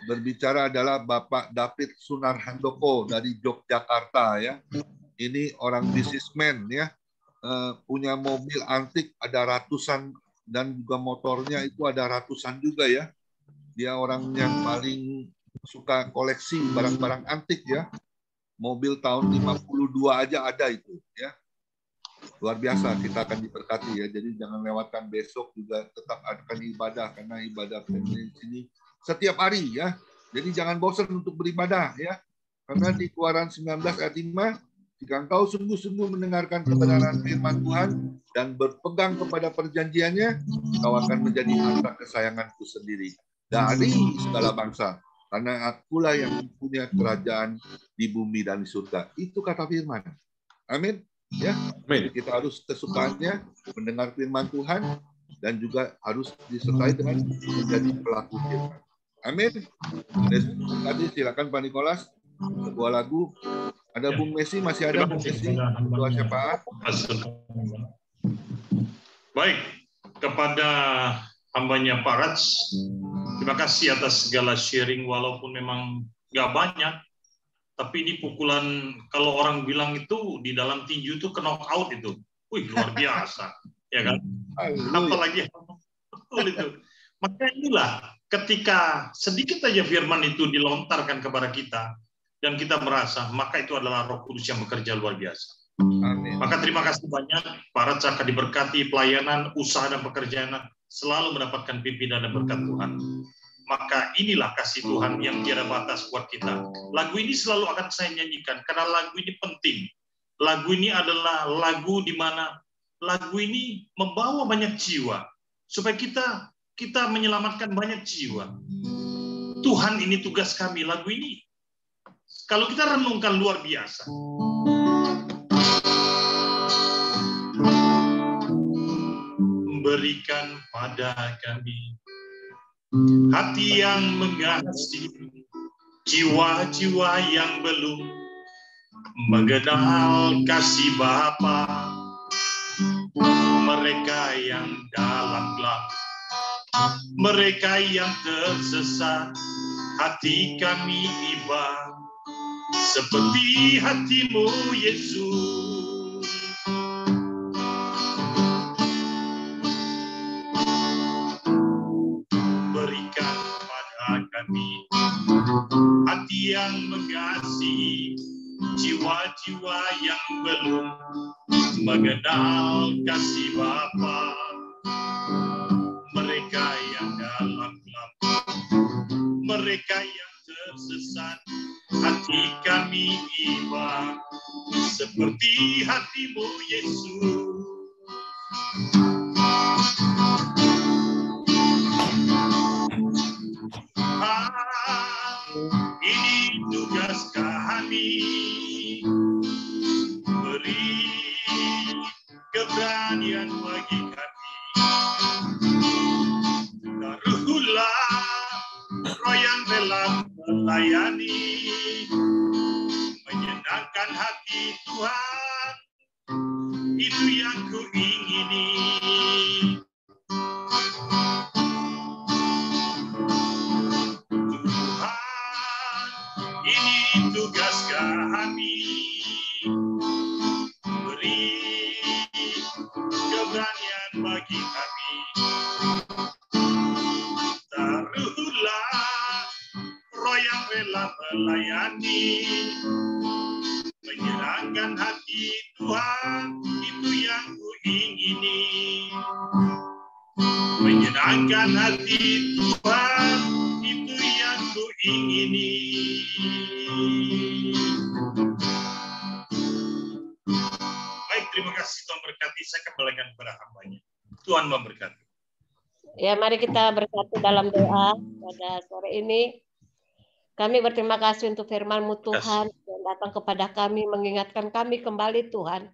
berbicara adalah Bapak David Sunarhandoko dari Yogyakarta ya. Ini orang bisnismen ya. Punya mobil antik ada ratusan dan juga motornya itu ada ratusan juga ya. Dia orang yang paling suka koleksi barang-barang antik ya. Mobil tahun 52 aja ada itu ya. Luar biasa, kita akan diberkati ya. Jadi jangan lewatkan besok juga tetap akan ibadah karena ibadah family di sini setiap hari ya. Jadi jangan bosan untuk beribadah ya. Karena di Keluaran 19 ayat 5, jika engkau sungguh-sungguh mendengarkan kebenaran firman Tuhan dan berpegang kepada perjanjiannya, kau akan menjadi harta kesayanganku sendiri dari segala bangsa. Karena akulah yang punya kerajaan di bumi dan di surga. Itu kata firman. Amin. Ya, jadi kita harus kesukaannya mendengar firman Tuhan dan juga harus disertai dengan menjadi pelaku firman. Amin. Tadi silakan Pak Nikolas sebuah lagu. Ada Bung Messi, masih ada Bung Messi. Doa syafaat. Baik, kepada hambanya Pak Rats, terima kasih atas segala sharing walaupun memang nggak banyak, tapi ini pukulan, kalau orang bilang itu di dalam tinju itu knock out itu. Wih, luar biasa. Ya kan? Apalagi betul itu. Maka inilah ketika sedikit saja firman itu dilontarkan kepada kita, dan kita merasa, maka itu adalah Roh Kudus yang bekerja luar biasa. Amin. Maka terima kasih banyak, para cakap diberkati pelayanan, usaha dan pekerjaan selalu mendapatkan pimpinan dan berkat Tuhan. Maka inilah kasih Tuhan yang tiada batas buat kita. Lagu ini selalu akan saya nyanyikan karena lagu ini penting. Lagu ini adalah lagu di mana lagu ini membawa banyak jiwa supaya kita menyelamatkan banyak jiwa. Tuhan, ini tugas kami. Lagu ini kalau kita renungkan luar biasa. Berikan pada kami hati yang mengasihi jiwa-jiwa yang belum mengenal kasih Bapa. Mereka yang dalam gelap, mereka yang tersesat, hati kami iba seperti hatimu Yesus. Berikan pada kami hati yang mengasihi jiwa-jiwa yang belum mengenal kasih Bapa. Mereka yang dalam gelap, mereka yang tersesat, hati kami iba seperti hatimu Yesus. Ini tugas kami, beri keberanian bagi kami. Taruhlah roh yang rela melayani, menyenangkan hati Tuhan, itu yang kuingini. Ini tugas kami, beri keberanian bagi kami. Taruhlah roh yang rela melayani, menyenangkan hati Tuhan, itu yang kuingini. Menyenangkan hati Tuhan, itu yang kuingini. Baik, terima kasih Tuhan berkati. Saya kembalikan kepada hambanya. Tuhan memberkati. Ya, mari kita bersatu dalam doa pada sore ini. Kami berterima kasih untuk firman-Mu Tuhan yang datang kepada kami, mengingatkan kami kembali Tuhan,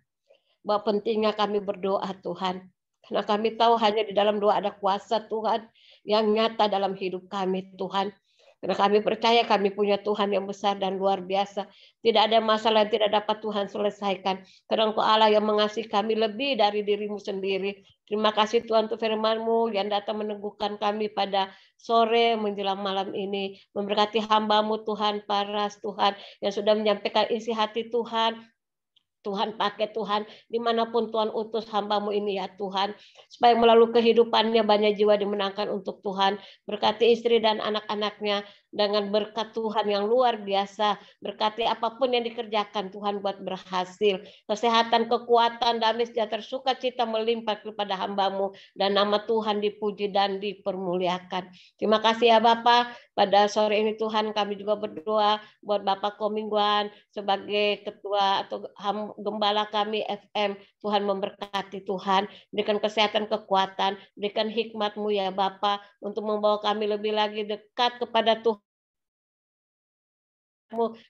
bahwa pentingnya kami berdoa Tuhan. Karena kami tahu hanya di dalam doa ada kuasa Tuhan yang nyata dalam hidup kami Tuhan. Karena kami percaya kami punya Tuhan yang besar dan luar biasa. Tidak ada masalah yang tidak dapat Tuhan selesaikan. Karena Engkau Allah yang mengasihi kami lebih dari dirimu sendiri. Terima kasih Tuhan untuk firman-Mu yang datang meneguhkan kami pada sore menjelang malam ini. Memberkati hamba-Mu Tuhan, Paras Tuhan, yang sudah menyampaikan isi hati Tuhan. Tuhan pakai Tuhan, dimanapun Tuhan utus hamba-Mu ini ya Tuhan. Supaya melalui kehidupannya banyak jiwa dimenangkan untuk Tuhan. Berkati istri dan anak-anaknya dengan berkat Tuhan yang luar biasa. Berkati apapun yang dikerjakan Tuhan buat berhasil. Kesehatan, kekuatan, damai, sejahtera, sukacita melimpah kepada hamba-Mu. Dan nama Tuhan dipuji dan dipermuliakan. Terima kasih ya Bapak. Pada sore ini Tuhan kami juga berdoa buat Bapak Komingguan sebagai ketua atau gembala kami FM. Tuhan memberkati Tuhan, berikan kesehatan, kekuatan, berikan hikmat-Mu ya Bapa untuk membawa kami lebih lagi dekat kepada Tuhan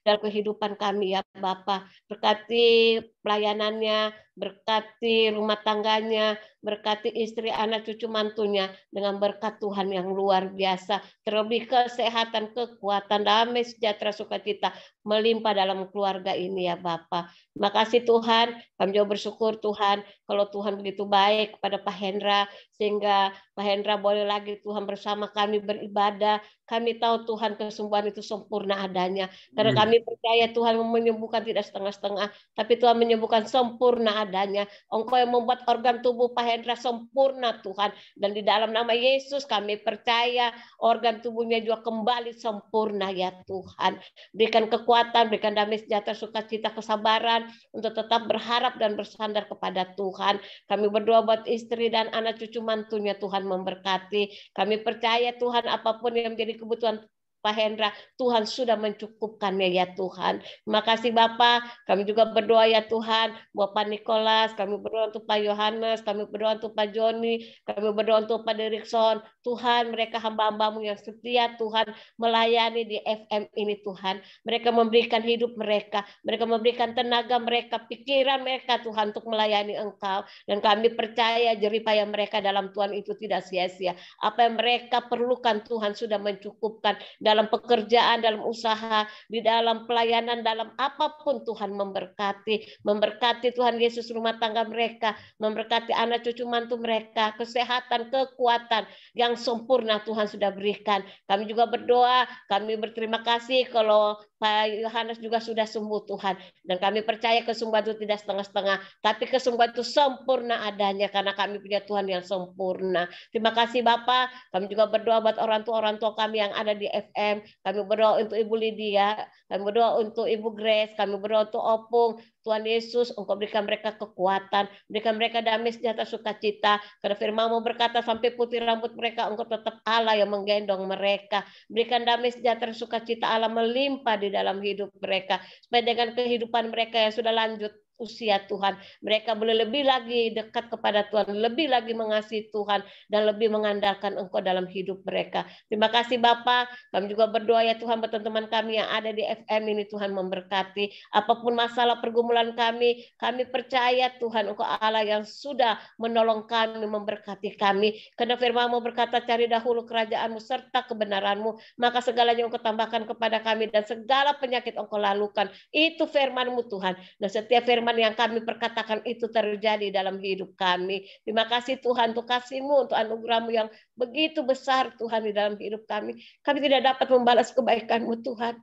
dalam kehidupan kami ya Bapa. Berkati pelayanannya, berkati rumah tangganya, berkati istri, anak, cucu, mantunya dengan berkat Tuhan yang luar biasa. Terlebih kesehatan, kekuatan, damai, sejahtera, sukacita melimpah dalam keluarga ini ya Bapa. Terima kasih Tuhan, kami juga bersyukur Tuhan kalau Tuhan begitu baik kepada Pak Hendra, sehingga Pak Hendra boleh lagi Tuhan bersama kami beribadah. Kami tahu Tuhan kesembuhan itu sempurna adanya. Karena kami percaya Tuhan menyembuhkan tidak setengah-setengah, tapi Tuhan menyembuhkan sempurna adanya. Engkau yang membuat organ tubuh Pak Hendra sempurna Tuhan. Dan di dalam nama Yesus kami percaya organ tubuhnya juga kembali sempurna ya Tuhan. Berikan kekuatan, berikan damai, sejahtera, sukacita, kesabaran untuk tetap berharap dan bersandar kepada Tuhan. Kami berdoa buat istri dan anak cucu mantunya, Tuhan memberkati. Kami percaya Tuhan apapun yang menjadi kebutuhan Pak Hendra, Tuhan sudah mencukupkannya ya Tuhan. Terima kasih Bapak. Kami juga berdoa ya Tuhan buat Pak Nikolas, kami berdoa untuk Pak Yohanes, kami berdoa untuk Pak Joni, kami berdoa untuk Pak Derikson. Tuhan, mereka hamba-hamba-Mu yang setia Tuhan melayani di FM ini Tuhan. Mereka memberikan hidup mereka memberikan tenaga mereka, pikiran mereka Tuhan untuk melayani Engkau. Dan kami percaya jerih payah mereka dalam Tuhan itu tidak sia-sia. Apa yang mereka perlukan Tuhan sudah mencukupkan dalam pekerjaan, dalam usaha, di dalam pelayanan, dalam apapun Tuhan memberkati Tuhan Yesus rumah tangga mereka, memberkati anak cucu mantu mereka, kesehatan, kekuatan yang sempurna Tuhan sudah berikan. Kami juga berdoa, kami berterima kasih kalau Pak Yohanes juga sudah sembuh Tuhan. Dan kami percaya kesembuhan itu tidak setengah-setengah, tapi kesembuhan itu sempurna adanya karena kami punya Tuhan yang sempurna. Terima kasih Bapak. Kami juga berdoa buat orang tua kami yang ada di FM. Kami berdoa untuk Ibu Lydia, kami berdoa untuk Ibu Grace, kami berdoa untuk Opung. Tuhan Yesus, Engkau berikan mereka kekuatan, berikan mereka damai, sejahtera, sukacita. Karena firman-Mu berkata sampai putih rambut mereka, Engkau tetap Allah yang menggendong mereka. Berikan damai, sejahtera, sukacita Allah melimpah di dalam hidup mereka. Supaya dengan kehidupan mereka yang sudah lanjut usia Tuhan, mereka boleh lebih lagi dekat kepada Tuhan, lebih lagi mengasihi Tuhan, dan lebih mengandalkan Engkau dalam hidup mereka. Terima kasih Bapak. Kami juga berdoa ya Tuhan buat teman-teman kami yang ada di FM ini, Tuhan memberkati. Apapun masalah pergumulan kami percaya Tuhan Engkau Allah yang sudah menolong kami, memberkati kami. Karena firman-Mu berkata, cari dahulu kerajaan-Mu serta kebenaran-Mu, maka segalanya Engkau tambahkan kepada kami, dan segala penyakit Engkau lalukan. Itu firman-Mu Tuhan. Dan setiap firman yang kami perkatakan itu terjadi dalam hidup kami. Terima kasih Tuhan untuk kasih-Mu, untuk anugerah-Mu yang begitu besar Tuhan di dalam hidup kami. Kami tidak dapat membalas kebaikan-Mu Tuhan.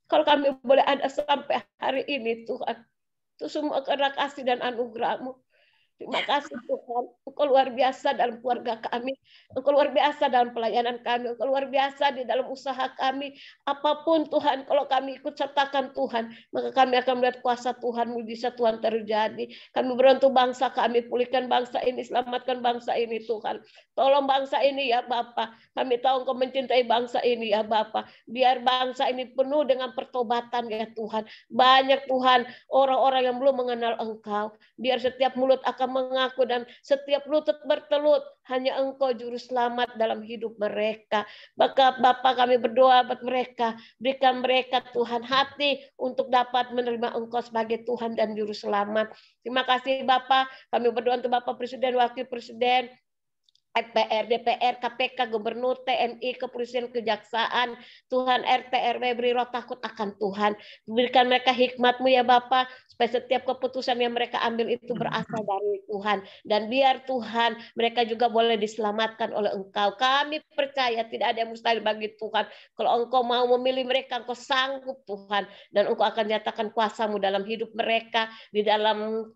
Kalau kami boleh ada sampai hari ini Tuhan, itu semua karena kasih dan anugerah-Mu. Terima kasih Tuhan, Engkau luar biasa dalam keluarga kami, Engkau luar biasa dalam pelayanan kami, Engkau luar biasa di dalam usaha kami. Apapun Tuhan, kalau kami ikut sertakan Tuhan, maka kami akan melihat kuasa Tuhan, mujizat Tuhan terjadi. Kami beruntung bangsa kami, pulihkan bangsa ini, selamatkan bangsa ini Tuhan. Tolong bangsa ini ya Bapa. Kami tahu Engkau mencintai bangsa ini ya Bapa. Biar bangsa ini penuh dengan pertobatan ya Tuhan. Banyak Tuhan orang-orang yang belum mengenal Engkau. Biar setiap mulut akan mengaku dan setiap lutut bertelut hanya Engkau juru selamat dalam hidup mereka. Maka Bapa, kami berdoa buat mereka, berikan mereka Tuhan hati untuk dapat menerima Engkau sebagai Tuhan dan juru selamat. Terima kasih Bapa, kami berdoa untuk Bapak Presiden, Wakil Presiden, MPR, DPR, KPK, Gubernur, TNI, Kepolisian, Kejaksaan, Tuhan, RT, RW, beri roh takut akan Tuhan. Berikan mereka hikmat-Mu ya Bapa, supaya setiap keputusan yang mereka ambil itu berasal dari Tuhan. Dan biar Tuhan, mereka juga boleh diselamatkan oleh Engkau. Kami percaya tidak ada yang mustahil bagi Tuhan. Kalau Engkau mau memilih mereka, Engkau sanggup Tuhan. Dan Engkau akan nyatakan kuasa-Mu dalam hidup mereka, di dalam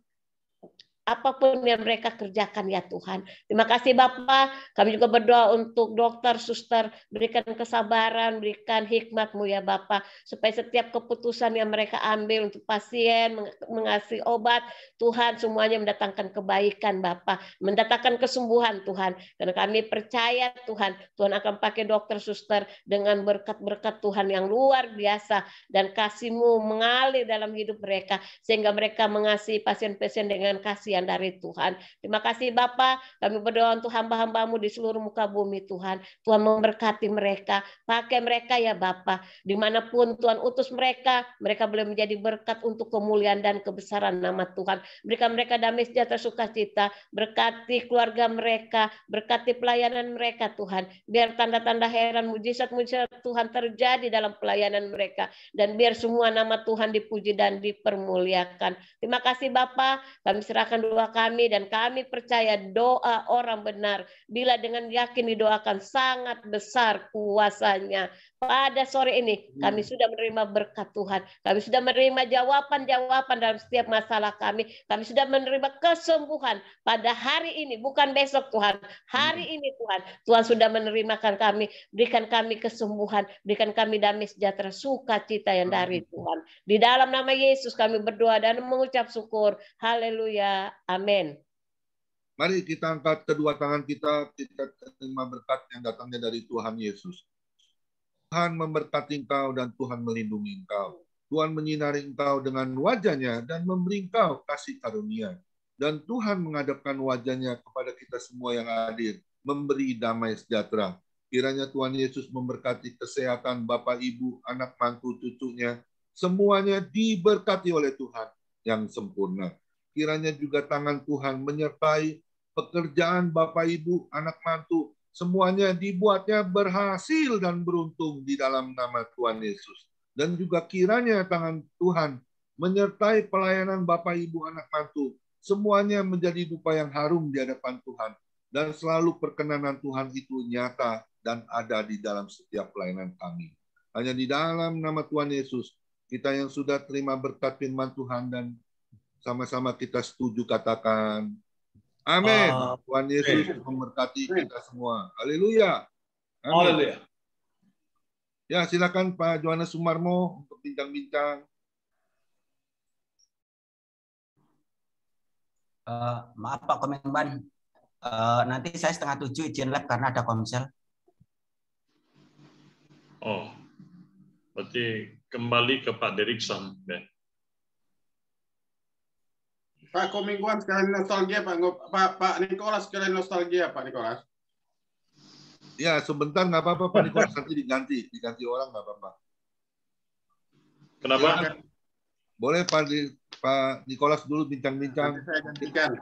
apapun yang mereka kerjakan ya Tuhan. Terima kasih Bapa. Kami juga berdoa untuk dokter, suster, berikan kesabaran, berikan hikmat-Mu ya Bapa, supaya setiap keputusan yang mereka ambil untuk pasien, mengasih obat, Tuhan semuanya mendatangkan kebaikan Bapa, mendatangkan kesembuhan Tuhan. Karena kami percaya Tuhan, Tuhan akan pakai dokter, suster dengan berkat-berkat Tuhan yang luar biasa, dan kasih-Mu mengalir dalam hidup mereka, sehingga mereka mengasihi pasien-pasien dengan kasih dari Tuhan. Terima kasih Bapa. Kami berdoa untuk hamba-hamba-Mu di seluruh muka bumi Tuhan. Tuhan memberkati mereka. Pakai mereka ya Bapa. Dimanapun Tuhan utus mereka, mereka boleh menjadi berkat untuk kemuliaan dan kebesaran nama Tuhan. Berikan mereka damai sejahtera sukacita. Berkati keluarga mereka. Berkati pelayanan mereka Tuhan. Biar tanda-tanda heran, mujizat-mujizat Tuhan terjadi dalam pelayanan mereka. Dan biar semua nama Tuhan dipuji dan dipermuliakan. Terima kasih Bapa. Kami serahkan doa kami, dan kami percaya doa orang benar bila dengan yakin didoakan sangat besar kuasanya. Pada sore ini kami sudah menerima berkat Tuhan. Kami sudah menerima jawaban-jawaban dalam setiap masalah kami. Kami sudah menerima kesembuhan pada hari ini, bukan besok Tuhan. Hari ini Tuhan. Tuhan sudah menerimakan kami. Berikan kami kesembuhan. Berikan kami damai sejahtera, sukacita yang dari Tuhan. Di dalam nama Yesus kami berdoa dan mengucap syukur. Haleluya. Amin. Mari kita angkat kedua tangan kita terima berkat yang datangnya dari Tuhan Yesus. Tuhan memberkati engkau dan Tuhan melindungi engkau. Tuhan menyinari engkau dengan wajahnya dan memberi engkau kasih karunia. Dan Tuhan menghadapkan wajahnya kepada kita semua yang hadir, memberi damai sejahtera. Kiranya Tuhan Yesus memberkati kesehatan Bapak, Ibu, anak, mantu, cucunya. Semuanya diberkati oleh Tuhan yang sempurna. Kiranya juga tangan Tuhan menyertai pekerjaan Bapak, Ibu, anak, mantu. Semuanya dibuatnya berhasil dan beruntung di dalam nama Tuhan Yesus. Dan juga kiranya tangan Tuhan menyertai pelayanan Bapak, Ibu, anak, mantu. Semuanya menjadi dupa yang harum di hadapan Tuhan. Dan selalu perkenanan Tuhan itu nyata dan ada di dalam setiap pelayanan kami. Hanya di dalam nama Tuhan Yesus, kita yang sudah terima berkat firman Tuhan dan sama-sama kita setuju katakan, amin. Tuhan Yesus memberkati kita semua. Haleluya. Amin. Ya, silakan Pak Johannes Sumarmo untuk bincang-bincang. Maaf Pak Komenban, nanti saya 6:30 izin live karena ada komsel. Oh, berarti kembali ke Pak Derikson. Pak Komingguan sekalian nostalgia, Pak Nikolas sekalian nostalgia, Pak Nikolas. Ya, sebentar nggak apa-apa Pak Nikolas, nanti diganti orang nggak apa-apa. Kenapa? Ya, boleh Pak Nikolas dulu bincang-bincang. Saya gantikan.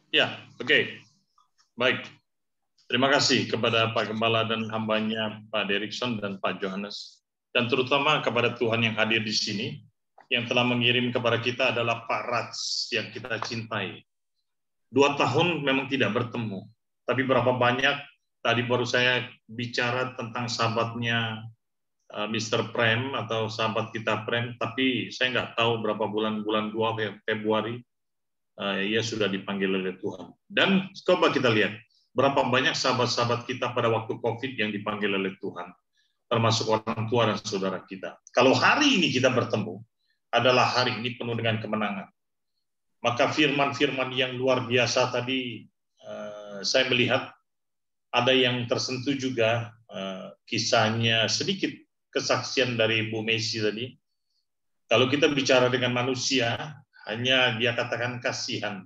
Ya, oke. Baik. Terima kasih kepada Pak Gembala dan hambanya Pak Derikson dan Pak Johannes. Dan terutama kepada Tuhan yang hadir di sini, yang telah mengirim kepada kita adalah Pak Rats yang kita cintai. 2 tahun memang tidak bertemu, tapi berapa banyak, tadi baru saya bicara tentang sahabatnya Mr. Prem atau sahabat kita Prem, tapi saya nggak tahu berapa bulan 2 Februari, ia sudah dipanggil oleh Tuhan. Dan coba kita lihat, berapa banyak sahabat-sahabat kita pada waktu COVID yang dipanggil oleh Tuhan, termasuk orang tua dan saudara kita. Kalau hari ini kita bertemu, adalah hari ini penuh dengan kemenangan. Maka firman-firman yang luar biasa tadi, saya melihat ada yang tersentuh juga, kisahnya sedikit kesaksian dari Bu Messi tadi. Kalau kita bicara dengan manusia, hanya dia katakan kasihan.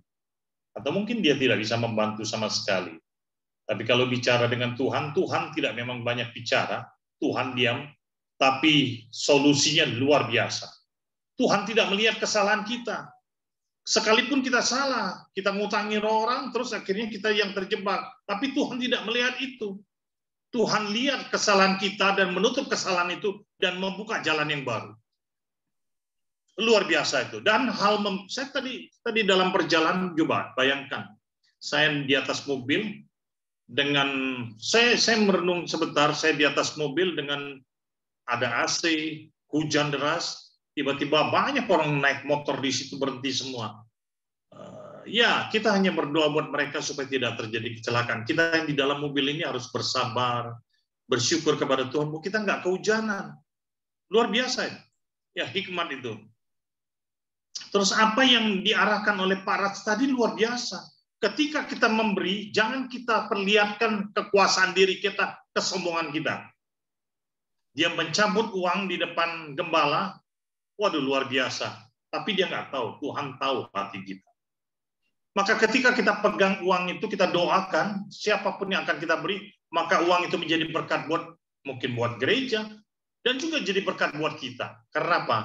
Atau mungkin dia tidak bisa membantu sama sekali. Tapi kalau bicara dengan Tuhan, Tuhan tidak memang banyak bicara, Tuhan diam, tapi solusinya luar biasa. Tuhan tidak melihat kesalahan kita. Sekalipun kita salah, kita ngutangi orang, terus akhirnya kita yang terjebak. Tapi Tuhan tidak melihat itu. Tuhan lihat kesalahan kita dan menutup kesalahan itu dan membuka jalan yang baru. Luar biasa itu. Dan saya tadi dalam perjalanan, coba bayangkan, saya di atas mobil dengan saya merenung sebentar, saya di atas mobil dengan ada AC, hujan deras. Tiba-tiba banyak orang naik motor di situ berhenti semua. Ya, kita hanya berdoa buat mereka supaya tidak terjadi kecelakaan. Kita yang di dalam mobil ini harus bersabar, bersyukur kepada Tuhan. Kita nggak kehujanan. Luar biasa ya, hikmat itu. Terus apa yang diarahkan oleh Pak Rats tadi luar biasa. Ketika kita memberi, jangan kita perlihatkan kekuasaan diri kita, kesombongan kita. Dia mencabut uang di depan gembala. Waduh, luar biasa. Tapi dia nggak tahu, Tuhan tahu hati kita. Maka ketika kita pegang uang itu, kita doakan, siapapun yang akan kita beri, maka uang itu menjadi berkat mungkin buat gereja, dan juga jadi berkat buat kita. Karena apa?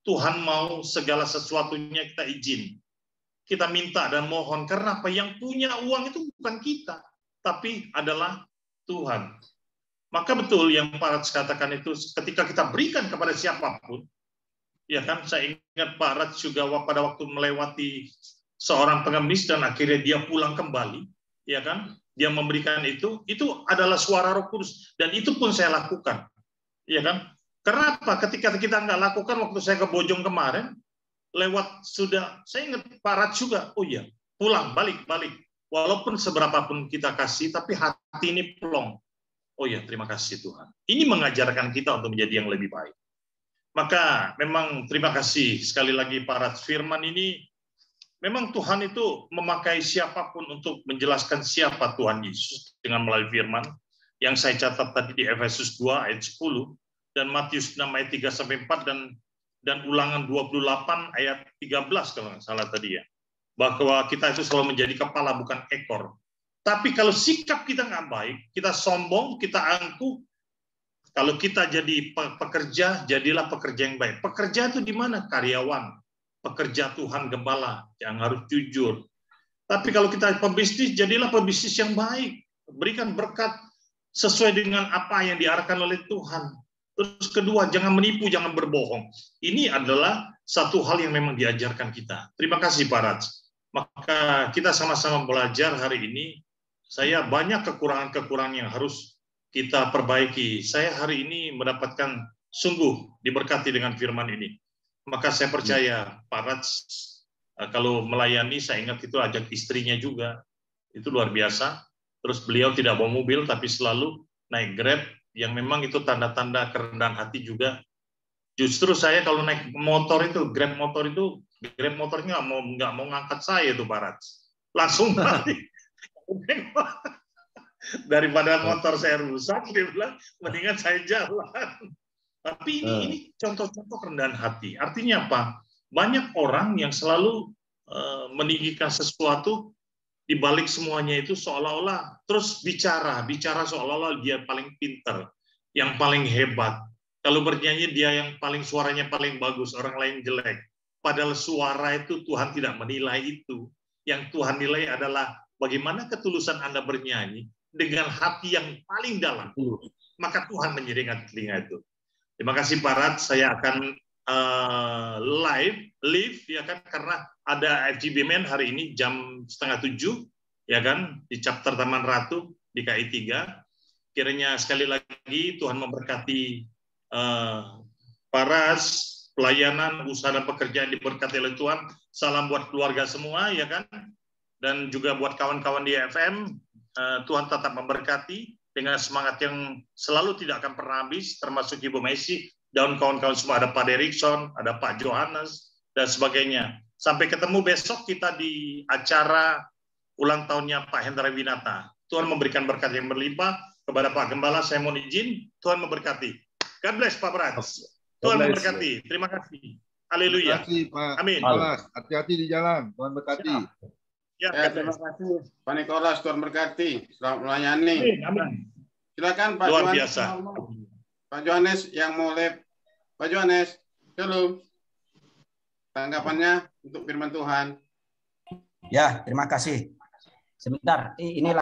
Tuhan mau segala sesuatunya kita izin. Kita minta dan mohon. Karena apa? Yang punya uang itu bukan kita, tapi adalah Tuhan. Maka betul yang Pak Rats katakan itu, ketika kita berikan kepada siapapun, ya kan, saya ingat Pak Rats juga pada waktu melewati seorang pengemis dan akhirnya dia pulang kembali, ya kan, dia memberikan itu adalah suara Roh Kudus dan itu pun saya lakukan, ya kan. Kenapa? Ketika kita nggak lakukan waktu saya ke Bojong kemarin, saya ingat Pak Rats juga, oh iya, pulang balik, walaupun seberapapun kita kasih, tapi hati ini plong. Oh ya, terima kasih Tuhan. Ini mengajarkan kita untuk menjadi yang lebih baik. Maka memang terima kasih sekali lagi Pak Rats. Firman ini memang Tuhan itu memakai siapapun untuk menjelaskan siapa Tuhan Yesus dengan melalui firman yang saya catat tadi di Efesus 2 ayat 10 dan Matius 6 ayat 3-4 dan Ulangan 28 ayat 13 kalau nggak salah tadi ya. Bahwa kita itu selalu menjadi kepala bukan ekor. Tapi kalau sikap kita nggak baik, kita sombong, kita angkuh. Kalau kita jadi pekerja, jadilah pekerja yang baik. Pekerja itu di mana? Karyawan. Pekerja Tuhan, gembala, yang harus jujur. Tapi kalau kita pebisnis, jadilah pebisnis yang baik. Berikan berkat sesuai dengan apa yang diarahkan oleh Tuhan. Terus kedua, jangan menipu, jangan berbohong. Ini adalah satu hal yang memang diajarkan kita. Terima kasih Pak Rats. Maka kita sama-sama belajar hari ini. Saya banyak kekurangan-kekurangan yang harus kita perbaiki. Saya hari ini mendapatkan sungguh diberkati dengan firman ini. Maka saya percaya Pak Rats kalau melayani, saya ingat itu ajak istrinya juga. Itu luar biasa. Terus beliau tidak bawa mobil, tapi selalu naik Grab, yang memang itu tanda-tanda kerendahan hati juga. Justru saya kalau naik motor itu, Grab motornya nggak mau ngangkat saya itu Pak Rats. Langsung balik. Daripada motor saya rusak, dia bilang, mendingan saya jalan. Tapi ini contoh-contoh kerendahan hati. Artinya apa? Banyak orang yang selalu meninggikan sesuatu, di balik semuanya itu seolah-olah terus bicara seolah-olah dia paling pintar, yang paling hebat. Kalau bernyanyi dia yang paling suaranya paling bagus, orang lain jelek. Padahal suara itu Tuhan tidak menilai itu. Yang Tuhan nilai adalah bagaimana ketulusan Anda bernyanyi dengan hati yang paling dalam. Maka Tuhan menyiringkan telinga itu. Terima kasih Pak Rats. Saya akan live ya kan, karena ada FGB Men hari ini jam 6:30 ya kan, di chapter Taman Ratu di KI 3. Kiranya sekali lagi Tuhan memberkati Pak Rats, pelayanan, usaha dan pekerjaan diberkati oleh Tuhan. Salam buat keluarga semua ya kan, dan juga buat kawan-kawan di FM. Tuhan tetap memberkati dengan semangat yang selalu tidak akan pernah habis, termasuk Ibu Messi dan kawan-kawan semua. Ada Pak Derikson, ada Pak Johannes, dan sebagainya. Sampai ketemu besok kita di acara ulang tahunnya Pak Hendra Winata. Tuhan memberikan berkat yang berlimpah. Kepada Pak Gembala, saya mohon izin. Tuhan memberkati. God bless Pak Rats. Tuhan memberkati. Terima kasih. Haleluya. Terima kasih Pak Amin. Nikolas. Hati-hati di jalan. Tuhan berkati. Ya, Ya, terima kasih Pak Nikolas, Tuhan berkati. Selamat melayani. Amin. Silakan Pak Luar Johannes. biasa. Pak Johannes yang mau live. Pak Johannes, shalom. Tanggapannya untuk firman Tuhan. Ya, terima kasih. Sebentar, ini